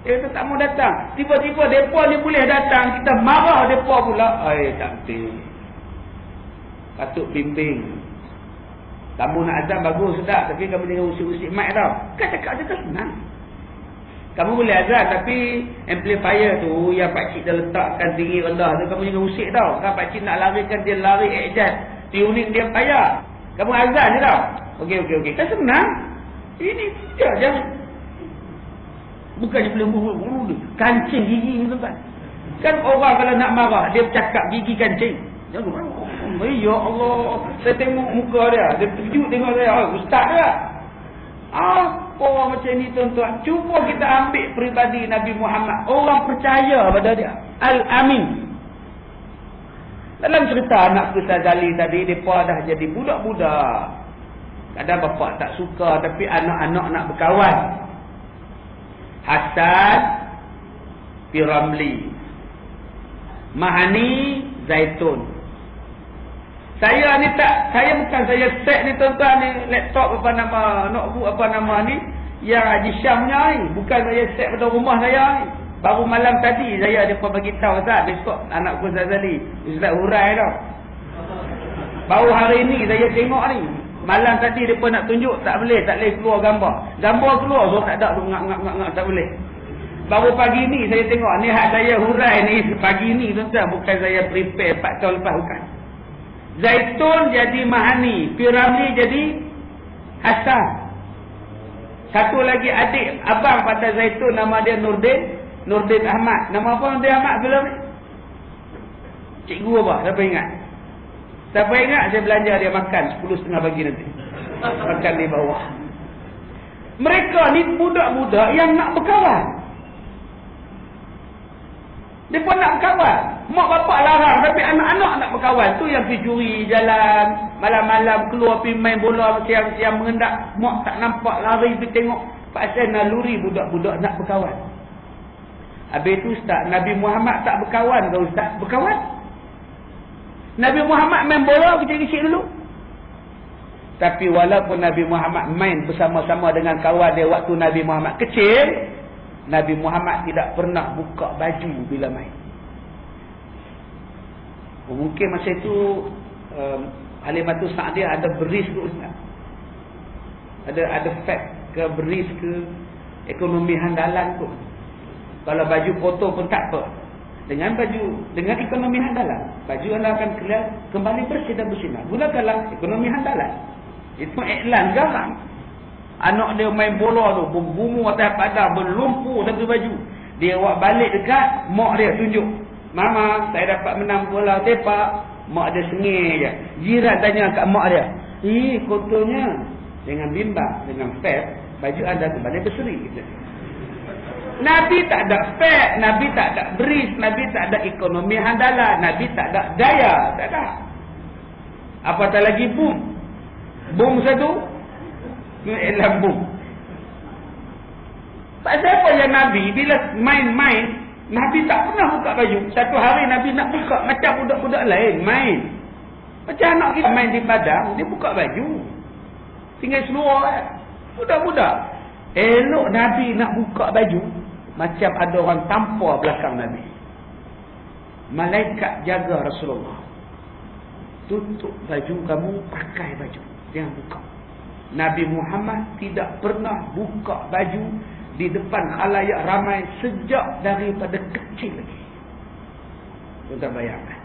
Speaker 1: Dia kata tak mau datang. Tiba-tiba mereka ni boleh datang, kita marah mereka pula. Cantik. Patut bimbing. Kamu nak azan bagus, sedap. Tapi kamu jangan usik-usik mic tau. Kan cakap je kan senang. Kamu boleh azan, tapi amplifier tu yang pakcik dah letakkan tinggi rendah tu, kamu jangan usik tau. Kan pakcik nak larikan, dia lari adjust. Tuning dia payah. Kamu azan je tau. Okey. Kan senang. Ini dia je. Bukannya boleh buru-buru dia. Kancing gigi ni tuan. Kan orang kalau nak marah, dia bercakap gigi kancing. Jangan marah. Ya Allah. Saya tengok muka dia. Dia terkejut tengok saya. Ustaz dia. Orang macam ni tuan-tuan. Cuba kita ambil peribadi Nabi Muhammad. Orang percaya pada dia. Al-Amin. Dalam cerita anak Ustaz Zali tadi, mereka dah jadi budak-budak. Kadang bapa tak suka, tapi anak-anak nak berkawan. Hasan Piramli, Mahani Zaitun. Saya ni tak, saya bukan saya set ni tuan-tuan ni, laptop apa nama, notebook apa nama ni, yang Haji Syamnya ni. Bukan saya set pada rumah saya ni. Baru malam tadi saya ada bagi tahu Ustaz, besok anak Ustaz Zali, Ustaz hurai tau. Baru hari ni saya tengok ni. Malam tadi depa nak tunjuk, tak boleh keluar gambar. Gambar keluar so tak ada tu ngak tak boleh. Baru pagi ni saya tengok ni hak saya hurai ni pagi ni tuan-tuan, bukan saya prepare 4 tahun lepas bukan. Zaitun jadi Mahani, Piramli jadi Hasan. Satu lagi adik abang pada Zaitun, nama dia Nurdin Ahmad. Nama apa Nurdin Ahmad belum ni? Cikgu apa? Siapa ingat? Siapa ingat? Saya belanja dia makan 10.30 pagi nanti. Makan di bawah. Mereka ni budak-budak yang nak berkawan. Dia pun nak berkawan. Mak bapak larang, tapi anak-anak nak berkawan. Tu yang pergi curi jalan, malam-malam keluar pergi main bola, siang-siang mengendak. Mak tak nampak, lari pergi tengok. Pasal naluri budak-budak nak berkawan. Habis tu Ustaz, Nabi Muhammad tak berkawan ke Ustaz? Berkawan. Nabi Muhammad main bola kecil-kecil dulu. Tapi walaupun Nabi Muhammad main bersama-sama dengan kawan dia waktu Nabi Muhammad kecil, Nabi Muhammad tidak pernah buka baju bila main. Mungkin masa itu Halimatus Sa'diyah ada beris ke Ustaz? Ada fact ke beris ke ekonomi handalan tu. Kalau baju kotor pun tak apa. Dengan ekonomi handalan, baju anda akan kembali bersih dan bersinar. Gunakanlah ekonomi handalan. Itu iklan garang. Anak dia main bola tu, bergumur atas padang, berlumpur satu baju. Dia buat balik dekat, mak dia tunjuk. Mama, saya dapat menang bola tepak. Mak dia sengih je. Jiran tanya kat mak dia, kotornya. Dengan bimbang, dengan fair, Baju anda kembali berseri. Nabi tak ada spek, Nabi tak ada beris, Nabi tak ada ekonomi handalan, Nabi tak ada daya, tak ada. Apatah lagi boom. Boom satu, ialah boom. Pasal apa yang Nabi bila main-main, Nabi tak pernah buka baju. Satu hari Nabi nak buka macam budak-budak lain main. Macam anak kita main di padang, dia buka baju. Tinggal seluar kan. Budak-budak. Elok Nabi nak buka baju, macam ada orang tampar belakang Nabi. Malaikat jaga Rasulullah. Tutup baju kamu, pakai baju. Jangan buka. Nabi Muhammad tidak pernah buka baju di depan khalayak ramai sejak daripada kecil lagi. Tuan-tuan bayangkan.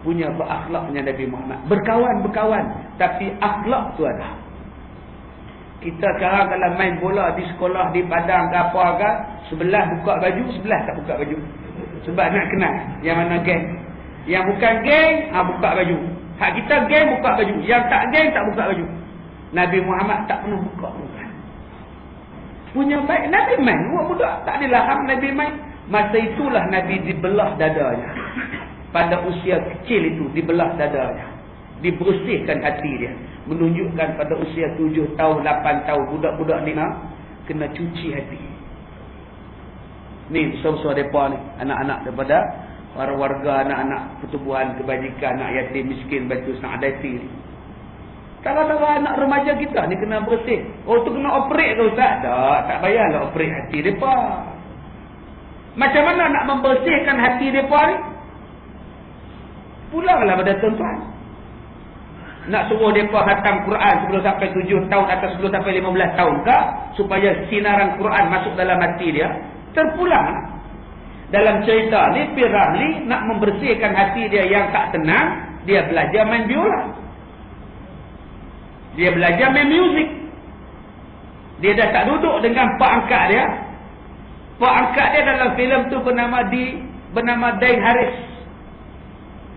Speaker 1: Punya berakhlaknya Nabi Muhammad. Berkawan-berkawan. Tapi akhlak tu ada. Kita sekarang kalau main bola di sekolah, di padang ke apa ke, sebelah buka baju, sebelah tak buka baju. Sebab nak kenal yang mana geng. Yang bukan geng, buka baju. Hak kita geng, buka baju. Yang tak geng, tak buka baju. Nabi Muhammad tak pernah buka bukan. Punya baik. Nabi main. Buat budak. Tak dilarang Nabi main. Masa itulah Nabi dibelah dadanya. Pada usia kecil itu, dibelah dadanya. Dibersihkan hati dia. Menunjukkan pada usia 7 tahun, 8 tahun. Budak-budak ni kena cuci hati. Ni besar-besar mereka ni. Anak-anak daripada warga, anak-anak pertubuhan kebajikan, anak yatim miskin, batu sang adati ni. Kalau-kalau anak remaja kita ni kena bersih. Oh tu kena operate ke Ustaz? Tak payahlah operate hati mereka. Macam mana nak membersihkan hati mereka ni? Pulanglah pada tuan-tuan. Nak suruh mereka khatam Quran sebelum sampai 7 tahun atau sebelum sampai 15 tahun ke? Supaya sinaran Quran masuk dalam hati dia. Terpulang. Dalam cerita ni, Fir'aun nak membersihkan hati dia yang tak tenang. Dia belajar main biola. Dia belajar main muzik. Dia dah tak duduk dengan pak angkat dia. Pak angkat dia dalam filem tu bernama Dain Haris.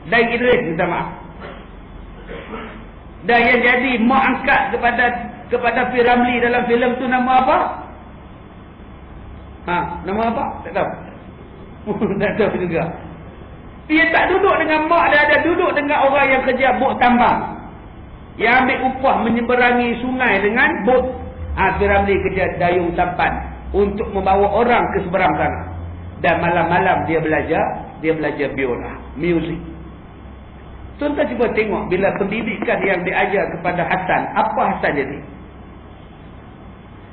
Speaker 1: Dain Idris, minta maaf. Dan yang jadi mak angkat kepada Piramli dalam filem tu nama apa? Nama apa? Tak tahu. Tak tahu juga. Dia tak duduk dengan mak dia, ada duduk dengan orang yang kerja bot tambang. Yang ambil upah menyeberangi sungai dengan bot. Piramli kerja dayung sampan untuk membawa orang ke seberang sana. Dan malam-malam dia belajar biola, muzik. Tuan-tuan cuba tengok bila pendidikan yang diajar kepada Hasan, apa Hasan jadi?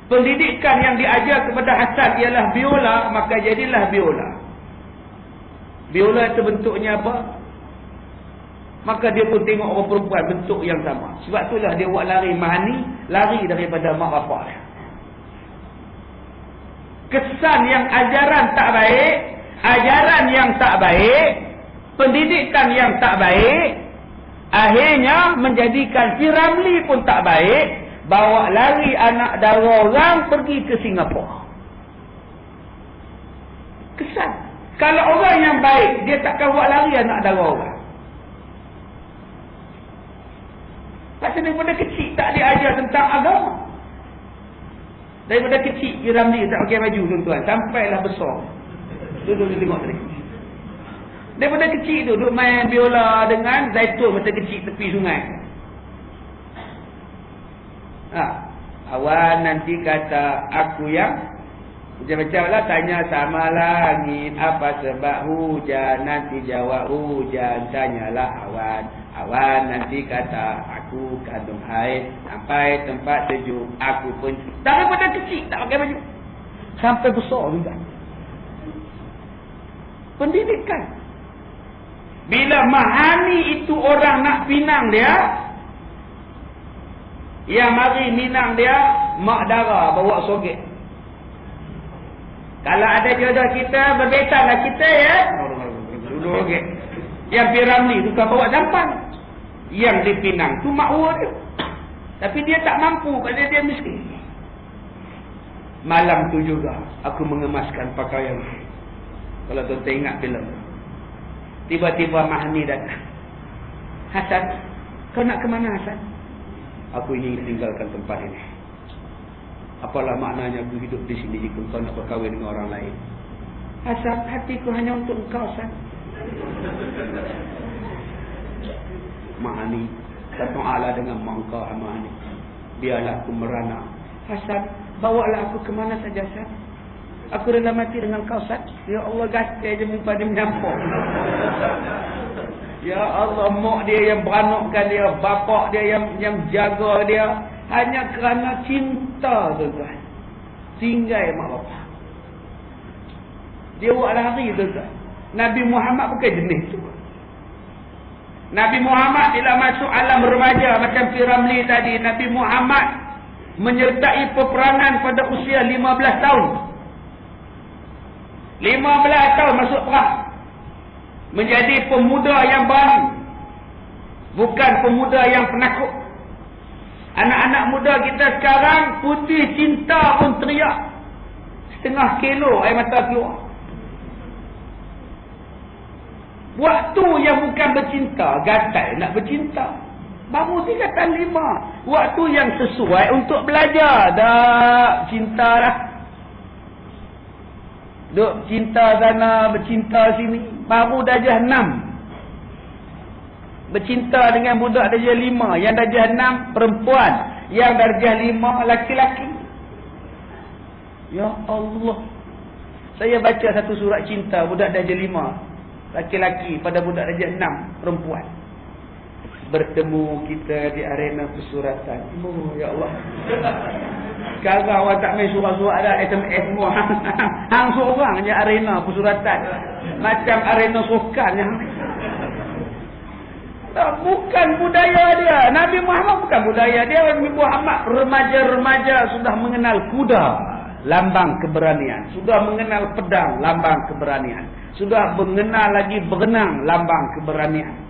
Speaker 1: Pendidikan yang diajar kepada Hasan ialah biola, maka jadilah biola. Biola itu bentuknya apa? Maka dia pun tengok orang perempuan bentuk yang sama. Sebab itulah dia buat lari mahani, lari daripada mak bapak dia. Kesan yang ajaran tak baik, pendidikan yang tak baik, akhirnya menjadikan Piramli pun tak baik, bawa lari anak dara orang pergi ke Singapura. Kesan. Kalau orang yang baik, dia takkan buat lari anak dara orang. Pasal daripada kecil tak diajar tentang agama. Daripada kecil Piramli tak pakai baju tuan-tuan, sampailah besar. Duduk tengok tadi. Daripada kecil tu duduk main biola dengan Zaitun masa kecil tepi sungai. Awan nanti kata aku yang macam-macam lah, tanya sama langit apa sebab hujan, nanti jawab hujan, tanyalah awan. Awan nanti kata aku kandung air, sampai tempat sejuk aku pun. Daripada kecil tak pakai baju sampai besar juga. Pendidikan. Bila mahani itu orang nak pinang dia, yang mari minang dia mak dara bawa sogek. Kalau ada jodoh kita, berbetanlah kita ya. Duduk sogek. Yang Piramli tu kan bawa sampan. Yang dipinang tu makwa dia. Tapi dia tak mampu kerana dia miskin. Malam tu juga aku mengemaskan pakaian. Kalau tuan-tuan ingat filem tu. Tiba-tiba Mahni datang. Hasan, kau nak ke mana Hasan? Aku ingin tinggalkan tempat ini. Apalah maknanya aku hidup di sini jika kau nak berkahwin dengan orang lain? Hasad, hatiku hanya untuk engkau, Hasad. Ma'ani, berdoalah dengan mangkau Ma'ani. Biarlah aku merana. Hasad, bawalah aku ke mana saja, Hasad. Aku rela mati dengan kau, Hasad. Ya Allah, gatai je muka dia menyampuk. Ya Allah, mak dia yang beranakkan dia, bapak dia yang jaga dia, hanya kerana cinta, tuan-tuan. Tinggal mak bapak. Dia buat lari, tuan-tuan. Nabi Muhammad bukan jenis tu. Nabi Muhammad bila masuk alam remaja macam Piramli tadi, Nabi Muhammad menyertai peperangan pada usia 15 tahun. 15 tahun masuk perang. Menjadi pemuda yang berani. Bukan pemuda yang penakut. Anak-anak muda kita sekarang putih cinta pun teriak. Setengah kilo air mata keluar. Waktu yang bukan bercinta, gatal nak bercinta. Baru 3 tahun 5. Waktu yang sesuai untuk belajar. Dah cinta dah. Duk cinta sana, bercinta sini. Baru darjah 6. Bercinta dengan budak darjah 5. Yang darjah 6 perempuan. Yang darjah 5 laki-laki. Ya Allah. Saya baca satu surat cinta budak darjah 5. Laki-laki pada budak darjah 6 perempuan. Bertemu kita di arena persuratan. Oh ya Allah. Sekarang awak tak main surat-surat dah, SMS semua. Hang seorang je arena persuratan. Macam arena sukan yang bukan budaya dia. Nabi Muhammad bukan budaya dia. Nabi Muhammad remaja-remaja sudah mengenal kuda, lambang keberanian. Sudah mengenal pedang, lambang keberanian. Sudah mengenal lagi berenang, lambang keberanian.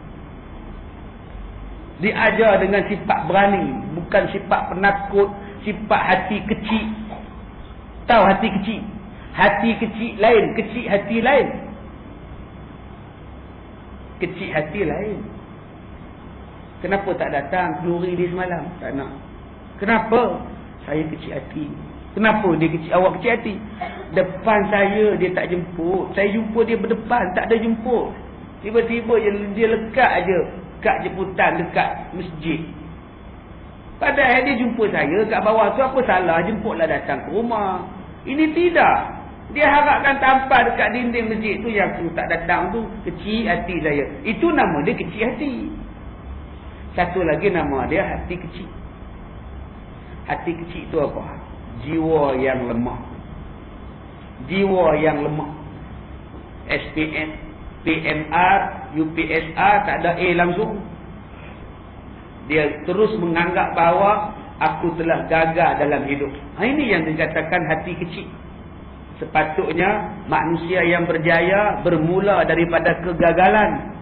Speaker 1: Diajar dengan sifat berani, bukan sifat penakut, sifat hati kecil. Tahu hati kecil? Hati kecil lain, kecil hati lain. Kecil hati lain. Kenapa tak datang kenduri dia semalam? Tak nak. Kenapa? Saya kecil hati. Kenapa dia kecil, awak kecil hati? Depan saya dia tak jemput. Saya jumpa dia berdepan, tak ada jemput. Tiba-tiba dia lekat aja kat jemputan dekat masjid. Padahal dia jumpa saya kat bawah tu, apa salah jemputlah datang ke rumah. Ini tidak. Dia harapkan tampar dekat dinding masjid tu, yang tu tak datang tu kecil hati saya. Itu nama dia kecil hati. Satu lagi nama dia hati kecil. Hati kecil tu apa? Jiwa yang lemah. Jiwa yang lemah. SPM, PMR, UPSR tak ada A langsung. Dia terus menganggap bahawa aku telah gagal dalam hidup. Ini yang dikatakan hati kecil. Sepatutnya manusia yang berjaya bermula daripada kegagalan.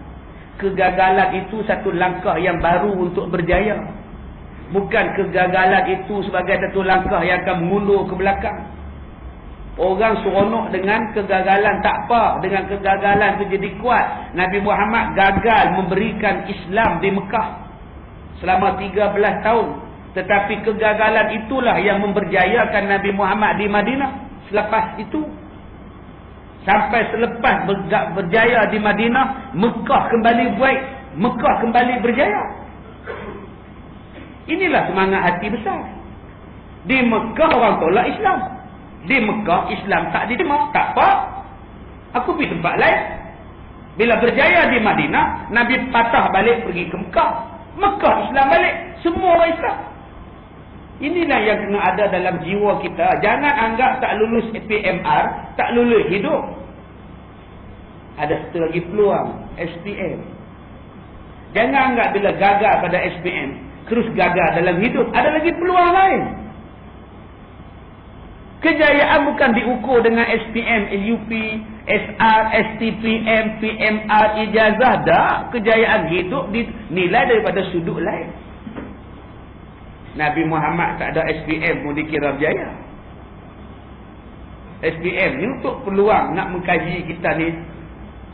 Speaker 1: Kegagalan itu satu langkah yang baru untuk berjaya. Bukan kegagalan itu sebagai satu langkah yang akan mengundur ke belakang. Orang seronok dengan kegagalan, tak apa. Dengan kegagalan itu jadi kuat. Nabi Muhammad gagal memberikan Islam di Mekah selama 13 tahun. Tetapi kegagalan itulah yang memberjayakan Nabi Muhammad di Madinah. Selepas itu, sampai selepas berjaya di Madinah, Mekah kembali baik. Mekah kembali berjaya. Inilah semangat hati besar. Di Mekah orang tolak Islam. Di Mekah Islam tak diterima. Tak apa. Aku pergi tempat lain. Bila berjaya di Madinah, Nabi patah balik pergi ke Mekah. Mekah Islam balik. Semua orang Islam. Inilah yang kena ada dalam jiwa kita. Jangan anggap tak lulus PMR, tak lulus hidup. Ada satu lagi peluang, SPM. Jangan anggap bila gagal pada SPM, terus gagal dalam hidup. Ada lagi peluang lain. Kejayaan bukan diukur dengan SPM, LUP, SR, STPM, PMR, ijazah. Dah, kejayaan hidup dinilai daripada sudut lain. Nabi Muhammad tak ada SPM pun dikira berjaya. SPM ni untuk peluang nak mengkaji kita ni.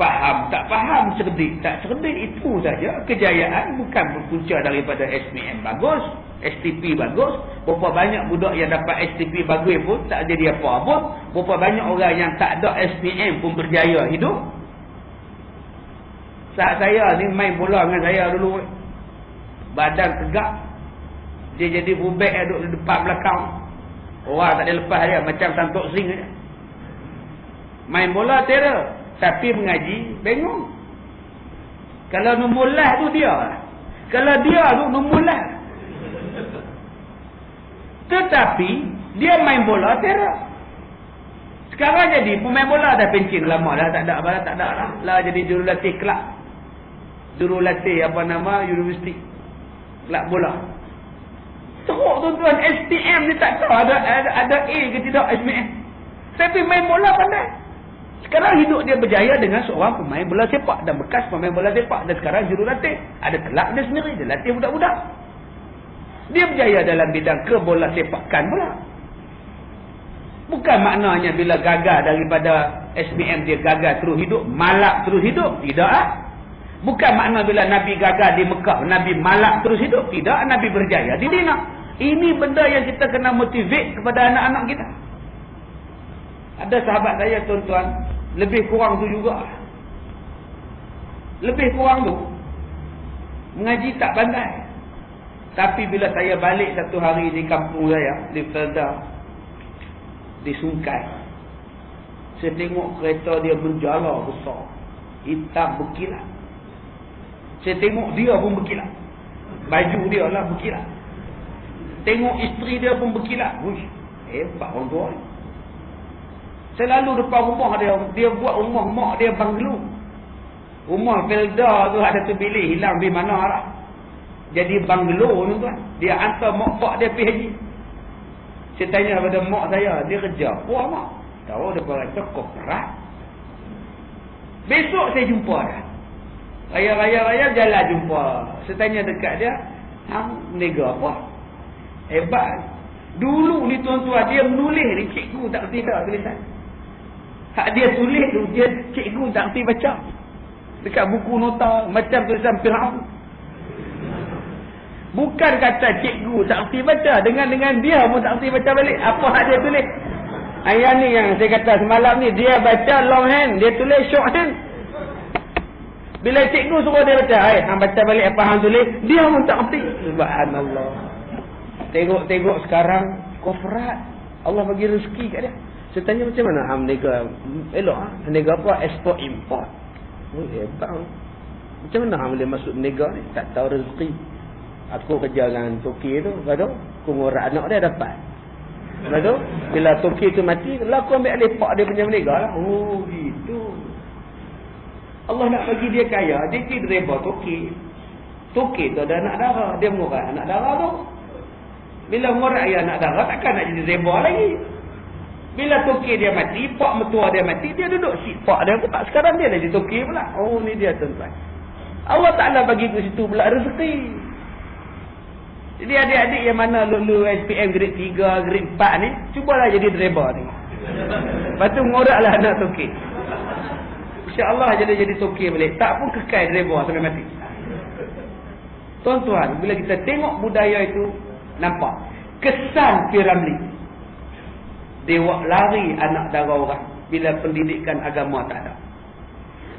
Speaker 1: Faham, tak faham, cerdik, tak cerdik, itu saja. Kejayaan bukan berpunca daripada SPM bagus, STP bagus. Berapa banyak budak yang dapat STP bagus pun tak jadi apa pun. Berapa banyak orang yang tak ada SPM pun berjaya hidup. Saat saya ni main bola dengan saya dulu, badan tegak, dia jadi fullback duduk di depan belakang. Orang tak ada lepas dia, macam santuk sing je. Main bola terror. Tapi mengaji, bingung. Kalau nombor lah tu dia. Kalau dia tu nombor lah. Tetapi, dia main bola teruk. Sekarang jadi pemain bola dah pencin lama dah. Tak ada apa, tak ada lah. Lah jadi jurulatih kelab. Jurulatih apa nama, universiti. Kelab bola. Teruk tuan-tuan, SPM ni tak tahu ada A ke tidak SPM. Tapi main bola pandai. Sekarang hidup dia berjaya dengan seorang pemain bola sepak dan bekas pemain bola sepak. Dan sekarang jurulatih. Ada kelab dia sendiri. Dia latih budak-budak. Dia berjaya dalam bidang kebola sepakan pula. Bukan maknanya bila gagal daripada SPM dia gagal terus hidup. Malak terus hidup. Tidak lah. Bukan makna bila Nabi gagal di Mekah. Nabi malak terus hidup. Tidak. Nabi berjaya di Madinah. Ini benda yang kita kena motivate kepada anak-anak kita. Ada sahabat saya tuan-tuan, lebih kurang tu juga. Lebih kurang tu mengaji tak pandai. Tapi bila saya balik satu hari di kampung saya, di Felda, di Sungai, saya tengok kereta dia menjala besar, hitam berkilat. Saya tengok dia pun berkilat, baju dia lah berkilat. Tengok isteri dia pun berkilat. Wush, hebat orang tua. Saya lalu depan rumah dia. Dia buat rumah mak dia banglo. Rumah Felda tu ada tu bilik hilang di mana lah. Jadi banglo tu kan. Dia hantar mak pak dia pergi haji. Saya tanya kepada mak saya. Dia kerja apa mak? Tahu dia kata korporat. Besok saya jumpa dia. Raya-raya jalan jumpa. Saya tanya dekat dia. Hang nega apa? Hebat. Dulu ni tuan-tuan dia menulis ni. Cikgu tak kerti tak tulisan. Hak dia tulis tu, dia cikgu tak kerti baca. Dekat buku nota, macam tulisan Firaun. Bukan kata cikgu tak kerti baca. Dengan dia pun tak kerti baca balik. Apa hak dia tulis? Ayat ni yang saya kata semalam ni, dia baca long hand, dia tulis short hand. Bila cikgu suruh dia baca, hang baca balik apa hang tulis, dia pun tak kerti. Subhanallah. Tengok sekarang, korporat. Allah bagi rezeki kat dia. Saya tanya macam mana ham nega elok nega apa ekspor import. Oh hebat. Macam mana ham boleh masuk nega ni? Tak tahu rezeki. Aku kerja dengan Toki tu, gaduh. Aku ngorak anak dia dapat. Gaduh. Bila Toki tu mati, lah aku ambil alih pak dia punya nega lah. Oh gitu. Allah nak bagi dia kaya, dia pergi reba Toki. Toki tu ada anak darah, dia ngorak anak darah tu. Bila ngorak ya anak darah, takkan nak jadi reba lagi. Bila Toki dia mati, pak mertua dia mati, dia duduk si pak dia pula. Sekarang dia dah jadi Toki pula. Oh ni dia tuan-tuan. Allah Ta'ala bagi ke situ pula rezeki. Jadi adik-adik yang mana lulu SPM grade 3, grade 4 ni, cubalah jadi driver ni. Lepas tu ngoraklah anak Toki. InsyaAllah jadi Toki balik. Tak pun kekal driver sampai mati. Tuan-tuan, bila kita tengok budaya itu, nampak kesan Piramli. Dia wak lari anak dara orang bila pendidikan agama tak ada.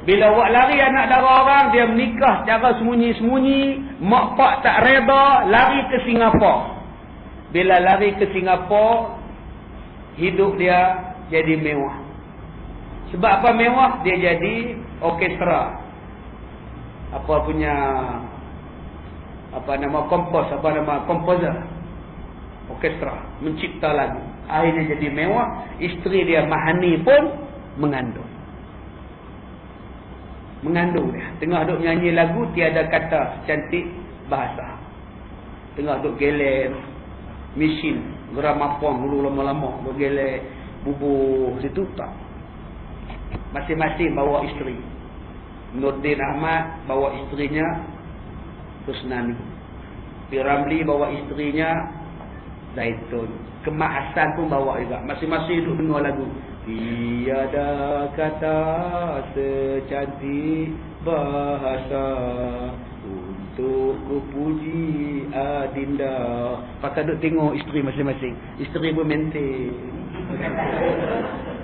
Speaker 1: Bila wak lari anak dara orang, dia menikah secara sembunyi-sembunyi, mak pak tak reda, lari ke Singapura. Bila lari ke Singapura, hidup dia jadi mewah. Sebab apa mewah? Dia jadi orkestra. Apa punya komposer. Orkestra, mencipta lagu. Akhirnya jadi mewah. Isteri dia Mahani pun mengandung dia. Tengah duk nyanyi lagu, tiada kata cantik bahasa. Tengah duk gelek mesin gramafon dulu lama-lama, duk gelek bubur situ tak. Masing-masing bawa isteri. Nurdin Ahmad bawa isterinya Husnani. Piramli bawa isterinya Zaitun. Kemak Hasan pun bawa juga. Masing-masing duduk dengar lagu. Tiada kata secantik bahasa untuk ku puji adinda. Pasal duduk tengok isteri masing-masing. Isteri pun maintain.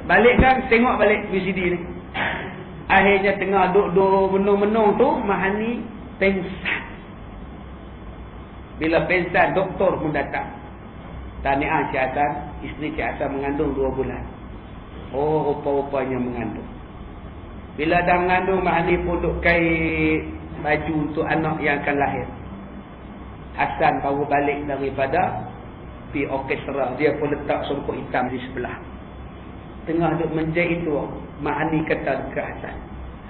Speaker 1: Balik kan, tengok balik VCD ni. Akhirnya tengah duduk menung-menung tu, Mahani pengsan. Bila pengsan, doktor pun datang. Tahniah Cik Hasan, isteri Cik Hasan mengandung 2 bulan. Oh, rupa-rupanya mengandung. Bila dah mengandung, Mahani pun duk kait baju untuk anak yang akan lahir. Hasan baru balik daripada pi orkestra. Dia pun letak songkok hitam di sebelah. Tengah duk menjahit itu, Mahani kata dekat Hasan,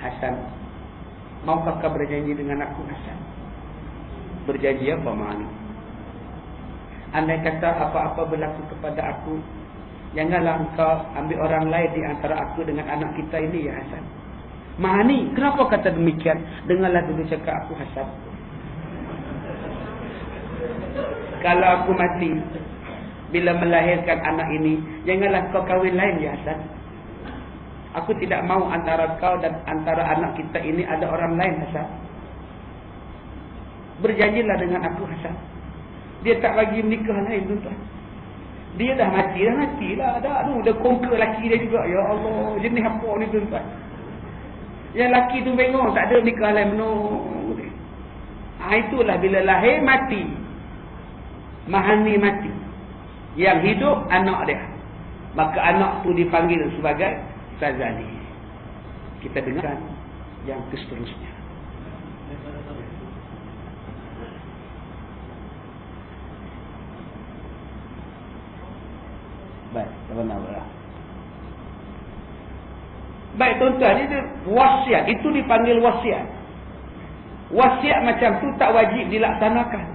Speaker 1: Hasan, maukah kau berjanji dengan aku, Hasan? Berjanji apa, Mahani? Andai kata apa-apa berlaku kepada aku, janganlah engkau ambil orang lain di antara aku dengan anak kita ini, ya Hasan. Mahani, kenapa kata demikian? Dengarlah dulu cakap aku, Hasan. Kalau aku mati, bila melahirkan anak ini, janganlah kau kahwin lain, ya Hasan. Aku tidak mau antara kau dan antara anak kita ini ada orang lain, Hasan. Berjanjilah dengan aku, Hasan. Dia tak bagi menikah lain, tuan-tuan. Dia dah matilah. Dah conquer laki dia juga. Ya Allah, jenis apa ni, tuan-tuan? Yang laki tu bengong, tak ada nikah lain, menung. Itulah bila lahir, mati. Mahani mati. Yang hidup, anak dia. Maka anak tu dipanggil sebagai Sazali. Kita dengarkan yang seterusnya. Baik, apa nama? Baik, tuan-tuan, itu wasiat. Itu dipanggil wasiat. Wasiat macam tu tak wajib dilaksanakan.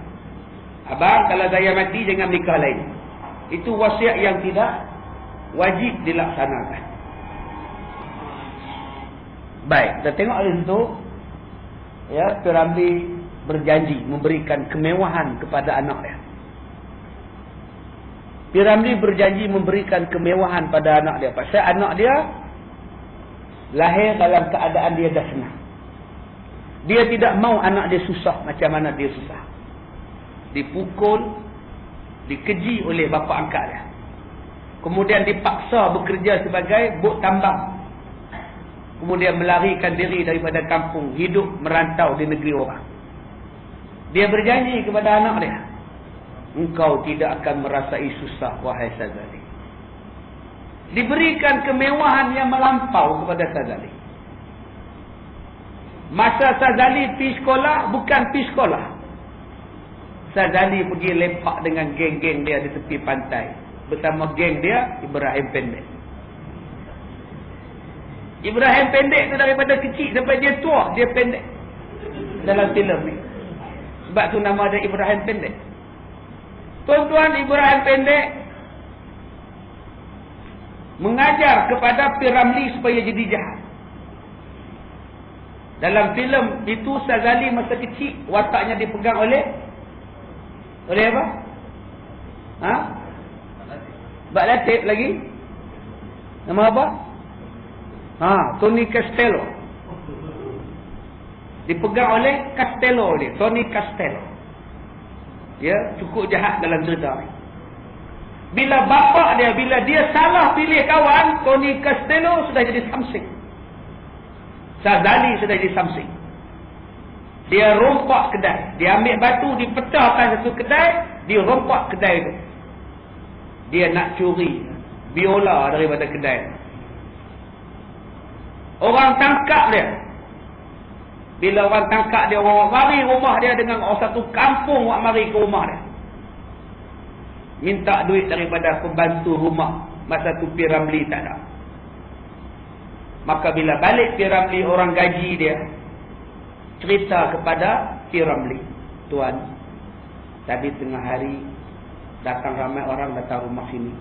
Speaker 1: Abang, kalau saya mati, jangan nikah lain. Itu wasiat yang tidak wajib dilaksanakan. Baik, kita tengok dari situ. Ya, Piramli berjanji memberikan kemewahan kepada anak dia. Piramli berjanji memberikan kemewahan pada anak dia. Pasal anak dia lahir dalam keadaan dia dah senang. Dia tidak mau anak dia susah macam mana dia susah. Dipukul, dikeji oleh bapa angkat dia. Kemudian dipaksa bekerja sebagai buk tambang. Kemudian melarikan diri daripada kampung, hidup merantau di negeri orang. Dia berjanji kepada anak dia, engkau tidak akan merasai susah, wahai Sazali. Diberikan kemewahan yang melampau kepada Sazali. Masa Sazali pergi sekolah, bukan pergi sekolah. Sazali pergi lepak dengan geng-geng dia di tepi pantai. Bersama geng dia, Ibrahim Pendek. Ibrahim Pendek tu daripada kecil sampai dia tua, dia pendek. Dalam filem ni. Sebab tu nama dia Ibrahim Pendek. Tuan-tuan, Ibrahim Pendek mengajar kepada Piramli supaya jadi jahat. Dalam filem itu Sazali masa kecil wataknya dipegang oleh apa? Bak Latif lagi? Nama apa? Tony Castello. Dipegang oleh Castello dia, Tony Castello. Ya, cukup jahat dalam cerita ni. Bila bapa dia, bila dia salah pilih kawan, Tony Castello sudah jadi samsing. Sazali sudah jadi samsing. Dia rompak kedai. Dia ambil batu, dipecahkan satu kedai, dia rompak kedai itu. Dia nak curi biola daripada kedai. Orang tangkap dia. Bila orang tangkap dia, orang mari rumah dia dengan orang satu kampung, orang mari ke rumah dia. Minta duit daripada pembantu rumah. Masa tu Piramli tak ada. Maka bila balik Piramli, orang gaji dia cerita kepada Piramli, tuan, tadi tengah hari datang ramai orang datang rumah sini.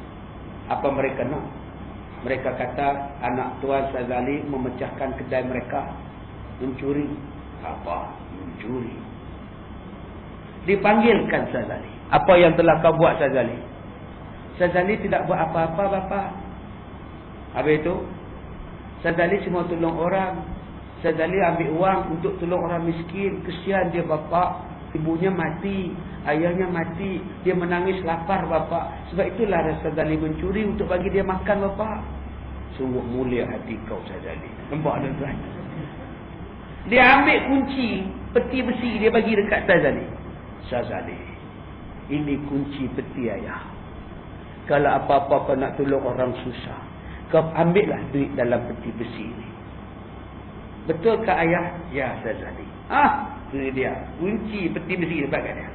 Speaker 1: Apa mereka nak? Mereka kata anak tuan Sazali memecahkan kedai mereka, mencuri. Apa? Mencuri. Dipanggilkan Sazali. Apa yang telah kau buat, Sazali? Syazali tidak buat apa-apa bapa. Habis itu Syazali cuma tolong orang. Syazali ambil uang untuk tolong orang miskin. Kesian dia bapa. Ibunya mati, ayahnya mati, dia menangis lapar bapa. Sebab itulah Syazali mencuri untuk bagi dia makan bapa. Sungguh mulia hati kau Syazali. Nampak tuan-tuan? Dia ambil kunci peti besi, dia bagi dekat Syazali. Syazali, ini kunci peti ayah. Kalau apa-apa kau nak tolong orang susah, kau ambillah duit dalam peti besi ini. Betul ke ayah? Ya Syazali. Ini dia kunci peti besi dekat dia.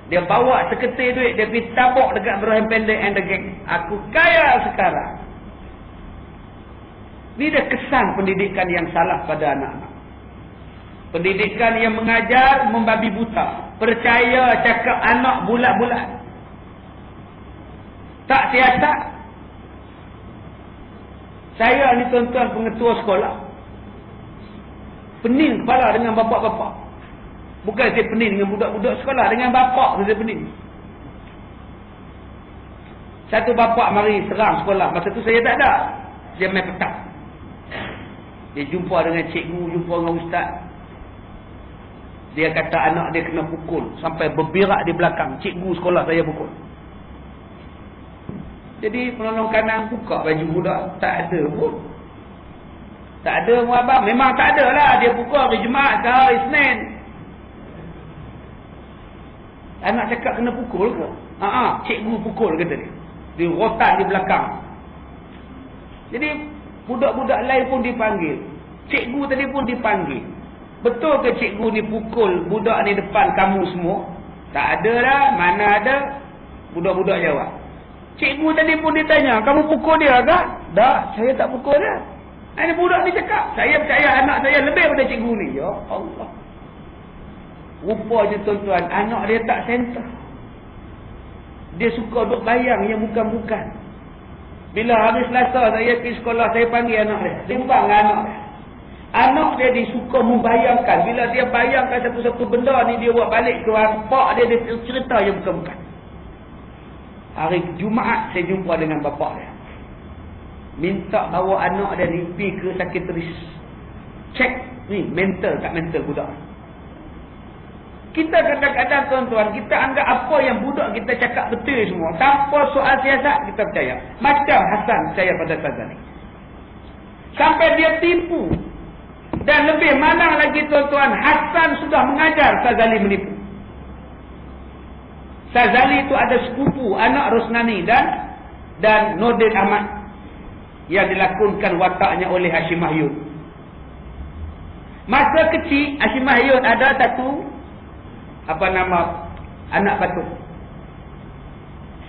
Speaker 1: Dia bawa seketir duit, dia pergi tabuk dekat Ibrahim Pendek and the gang. Aku kaya sekarang. Ini dia kesan pendidikan yang salah pada anak-anak. Pendidikan yang mengajar membabi buta. Percaya cakap anak bulat-bulat. Tak siasat. Saya ni tuan-tuan pengetua sekolah. Pening kepala dengan bapak-bapak. Bukan saya pening dengan budak-budak sekolah. Dengan bapak saya pening. Satu bapak mari serang sekolah. Masa tu saya tak ada. Dia main petak. Dia jumpa dengan cikgu, jumpa dengan ustaz. Dia kata anak dia kena pukul. Sampai berbirak di belakang. Cikgu sekolah saya pukul. Jadi penolong kanan buka baju budak. Tak ada pun. Tak ada mu abang. Memang tak ada lah. Dia pukul hari Jumaat ke hari Isnin. Anak cakap kena pukul ke? Cikgu pukul kata dia. Dia rotan di belakang. Jadi budak-budak lain pun dipanggil. Cikgu tadi pun dipanggil. Betul ke cikgu ni pukul budak ni depan kamu semua? Tak ada lah. Mana ada? Budak-budak jawab. Cikgu tadi pun ditanya, kamu pukul dia ke? Tak, saya tak pukul dia. Ini budak ni cakap, saya percaya anak saya lebih daripada cikgu ni. Ya Allah. Rupanya tuan-tuan, anak dia tak center. Dia suka duk bayang yang bukan-bukan. Bila habis Selasa saya pergi sekolah, saya panggil anak dia. Sembang dengan anak dia. Anak dia disuka membayangkan. Bila dia bayangkan satu-satu benda ni, dia buat balik ke pak dia, dia cerita yang bukan-bukan. Hari Jumaat saya jumpa dengan bapak dia. Minta bawa anak dia ni pergi ke psikiatris. Cek ni mental tak mental budak. Kita kadang-kadang tuan-tuan, kita anggap apa yang budak kita cakap betul semua. Tanpa soal siasat kita percaya. Macam Hasan percaya pada Syazali. Sampai dia tipu. Dan lebih mana lagi tuan-tuan, Hasan sudah mengajar Syazali menipu. Syazali itu ada sepupu anak Rosnani dan Nordin Ahmad yang dilakonkan wataknya oleh Hashim Mahyun. Masa kecil Hashim Mahyun ada satu anak patung.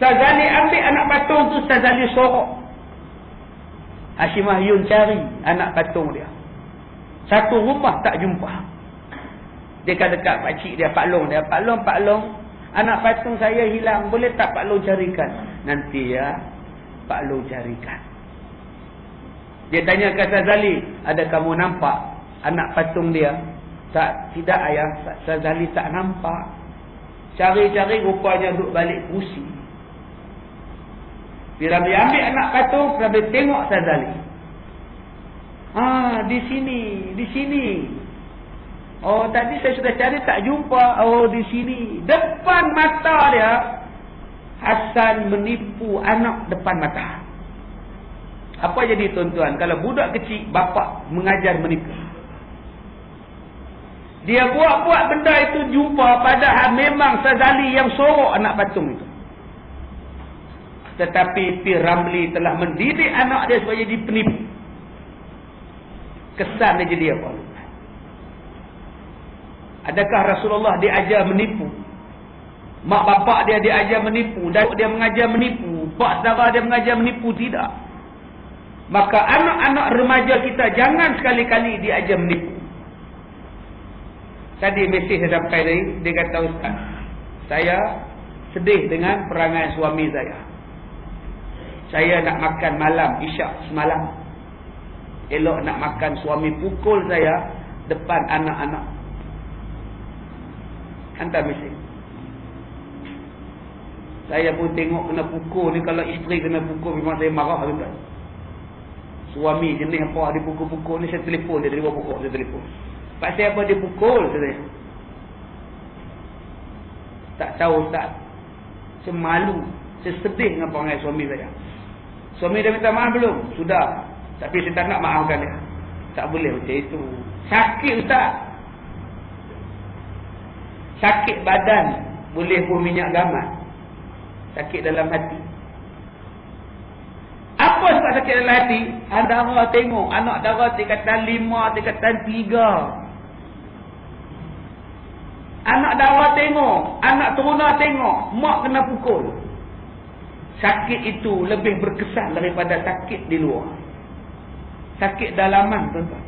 Speaker 1: Syazali ambil anak patung tu, Syazali sorok. Hashim Mahyun cari anak patung dia. Satu rumah tak jumpa. Dia kata dekat pakcik dia, Pak Long dia, Pak Long, anak patung saya hilang, boleh tak Pak Long carikan? Nanti ya, Pak Long carikan. Dia tanya ke Syazali, ada kamu nampak anak patung dia? Tidak ayah, Syazali tak nampak. Cari-cari rupanya duduk balik kursi. Bila dia ambil anak patung, dia tengok Syazali. Di sini. Oh, tadi saya sudah cari tak jumpa. Oh, di sini. Depan mata dia, Hasan menipu anak depan mata. Apa jadi tuan-tuan? Kalau budak kecil, bapa mengajar menipu. Dia buat-buat benda itu jumpa, padahal memang Syazali yang sorok anak patung itu. Tetapi P. Ramli telah mendidik anak dia supaya jadi penipu. Kesan dia jadi apa? Adakah Rasulullah diajar menipu? Mak bapak dia diajar menipu, datuk dia mengajar menipu, pak saudara dia mengajar menipu? Tidak. Maka anak-anak remaja kita jangan sekali-kali diajar menipu. Tadi mesej saya sampai tadi, dia kata, Ustaz, saya sedih dengan perangai suami saya. Saya nak makan malam, isyak semalam. Elok nak makan, suami pukul saya depan anak-anak. Hantar mesej. Saya pun tengok kena pukul ni. Kalau isteri kena pukul memang saya marah tuan. Suami jenis apa dia pukul-pukul ni, saya telefon dia dari bawah pokok, saya telefon. Pasal apa dia pukul saya? Tak tahu Ustaz. Saya malu, saya sedih dengan perangai suami saya. Suami dah minta maaf belum? Sudah. Tapi saya tak nak maafkan dia. Tak boleh macam itu. Sakit Ustaz. Sakit badan boleh pun minyak gamat. Sakit dalam hati. Apa sebab sakit dalam hati? Darah tengok. Anak darah tingkatan 5, tingkatan 3. Anak darah tengok. Anak teruna tengok. Mak kena pukul. Sakit itu lebih berkesan daripada sakit di luar. Sakit dalaman tuan-tuan.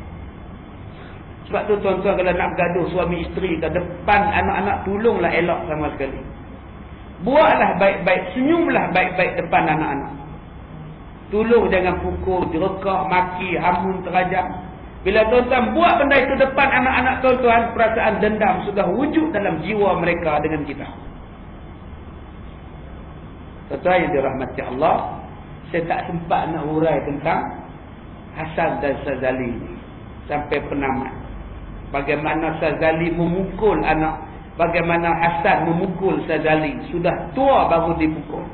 Speaker 1: Sebab tu tuan-tuan kalau nak gaduh suami isteri ke depan anak-anak, tolonglah elok sama sekali. Buatlah baik-baik, senyumlah baik-baik depan anak-anak. Tolong jangan pukul, jerekah, maki, hamun, terajam. Bila tuan-tuan buat benda itu depan anak-anak tuan-tuan, perasaan dendam sudah wujud dalam jiwa mereka dengan kita. Tuan-tuan yang dirahmati Allah, saya tak sempat nak urai tentang Hasan dan Sazali ini sampai penamat. Bagaimana Sazali memukul anak, bagaimana Hasan memukul Sazali. Sudah tua baru dipukul.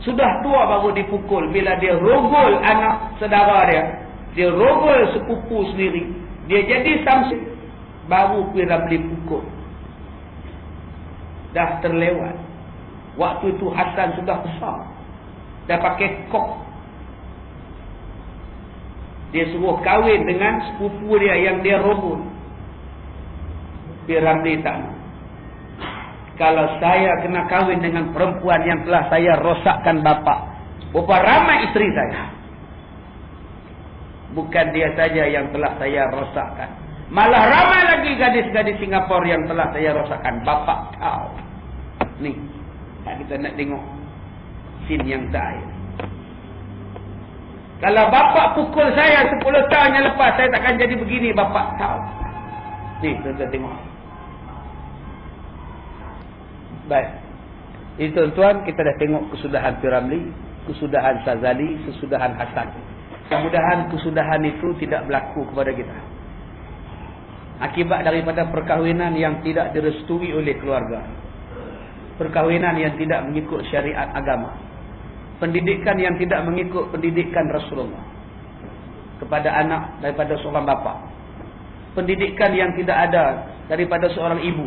Speaker 1: Sudah tua baru dipukul. Bila dia rogol anak saudara dia rogol sepupu sendiri, dia jadi samsi, baru Ramli pukul. Dah terlewat. Waktu itu Hasan sudah besar, dah pakai kok. Dia suruh kahwin dengan sepupu dia yang dia rogol. Ramli tak nak. Kalau saya kena kahwin dengan perempuan yang telah saya rosakkan bapa, berapa ramai isteri saya. Bukan dia saja yang telah saya rosakkan, malah ramai lagi gadis-gadis Singapura yang telah saya rosakkan bapa kau. Ni, kita nak tengok scene yang terakhir. Kalau bapa pukul saya 10 tahun yang lepas, saya takkan jadi begini bapa kau. Ni, tuan-tuan tengok. Baik. Jadi tuan-tuan, kita dah tengok kesudahan Ramli, kesudahan Sazali, kesudahan Hasan. Mudah-mudahan kesudahan itu tidak berlaku kepada kita. Akibat daripada perkahwinan yang tidak direstui oleh keluarga. Perkahwinan yang tidak mengikut syariat agama. Pendidikan yang tidak mengikut pendidikan Rasulullah kepada anak daripada seorang bapa. Pendidikan yang tidak ada daripada seorang ibu.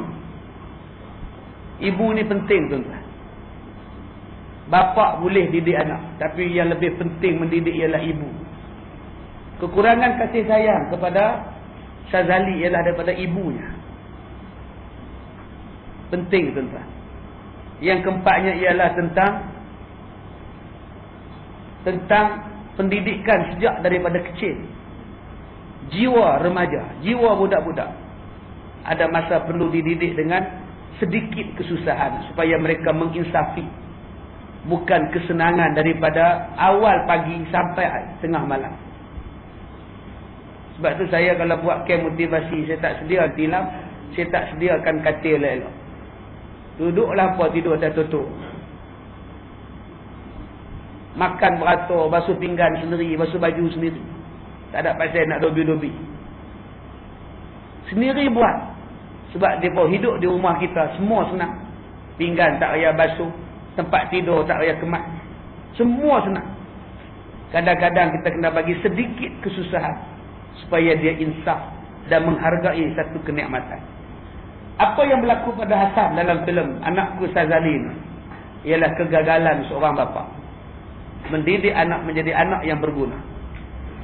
Speaker 1: Ibu ni penting tuan-tuan. Bapa boleh didik anak, tapi yang lebih penting mendidik ialah ibu. Kekurangan kasih sayang kepada Sazali ialah daripada ibunya. Penting tuan-tuan. Yang keempatnya ialah tentang pendidikan sejak daripada kecil. Jiwa remaja, jiwa budak-budak, ada masa perlu dididik dengan sedikit kesusahan supaya mereka menginsafi. Bukan kesenangan daripada awal pagi sampai tengah malam. Sebab tu saya kalau buat camp motivasi, saya tak sedia tilam, saya tak sediakan katil elok. Duduklah apa tidur atas tutup. Makan beratur, basuh pinggan sendiri, basuh baju sendiri. Tak ada pasal nak dobi-dobi. Sendiri buat. Sebab dia hidup di rumah kita, semua senang. Pinggan tak payah basuh, tempat tidur tak payah kemas. Semua senang. Kadang-kadang kita kena bagi sedikit kesusahan supaya dia insaf dan menghargai satu kenikmatan. Apa yang berlaku pada Hasan dalam filem Anakku Sazali ini ialah kegagalan seorang bapa mendidik anak menjadi anak yang berguna.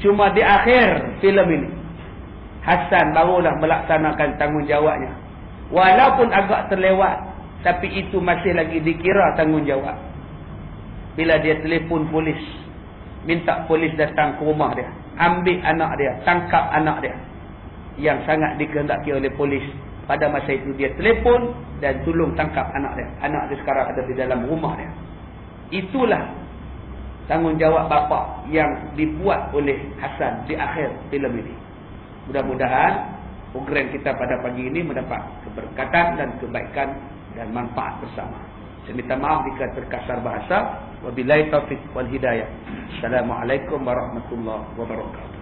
Speaker 1: Cuma di akhir filem ini Hasan barulah melaksanakan tanggungjawabnya. Walaupun agak terlewat, tapi itu masih lagi dikira tanggungjawab. Bila dia telefon polis, minta polis datang ke rumah dia, ambil anak dia, tangkap anak dia, yang sangat dikehendaki oleh polis. Pada masa itu dia telefon dan tolong tangkap anak dia. Anak dia sekarang ada di dalam rumah dia. Itulah tanggungjawab bapa yang dibuat oleh Hasan di akhir filem ini. Mudah-mudahan program kita pada pagi ini mendapat keberkatan dan kebaikan dan manfaat bersama. Saya minta maaf jika terkasar bahasa. Wabillahi taufiq wal hidayah. Assalamualaikum warahmatullahi wabarakatuh.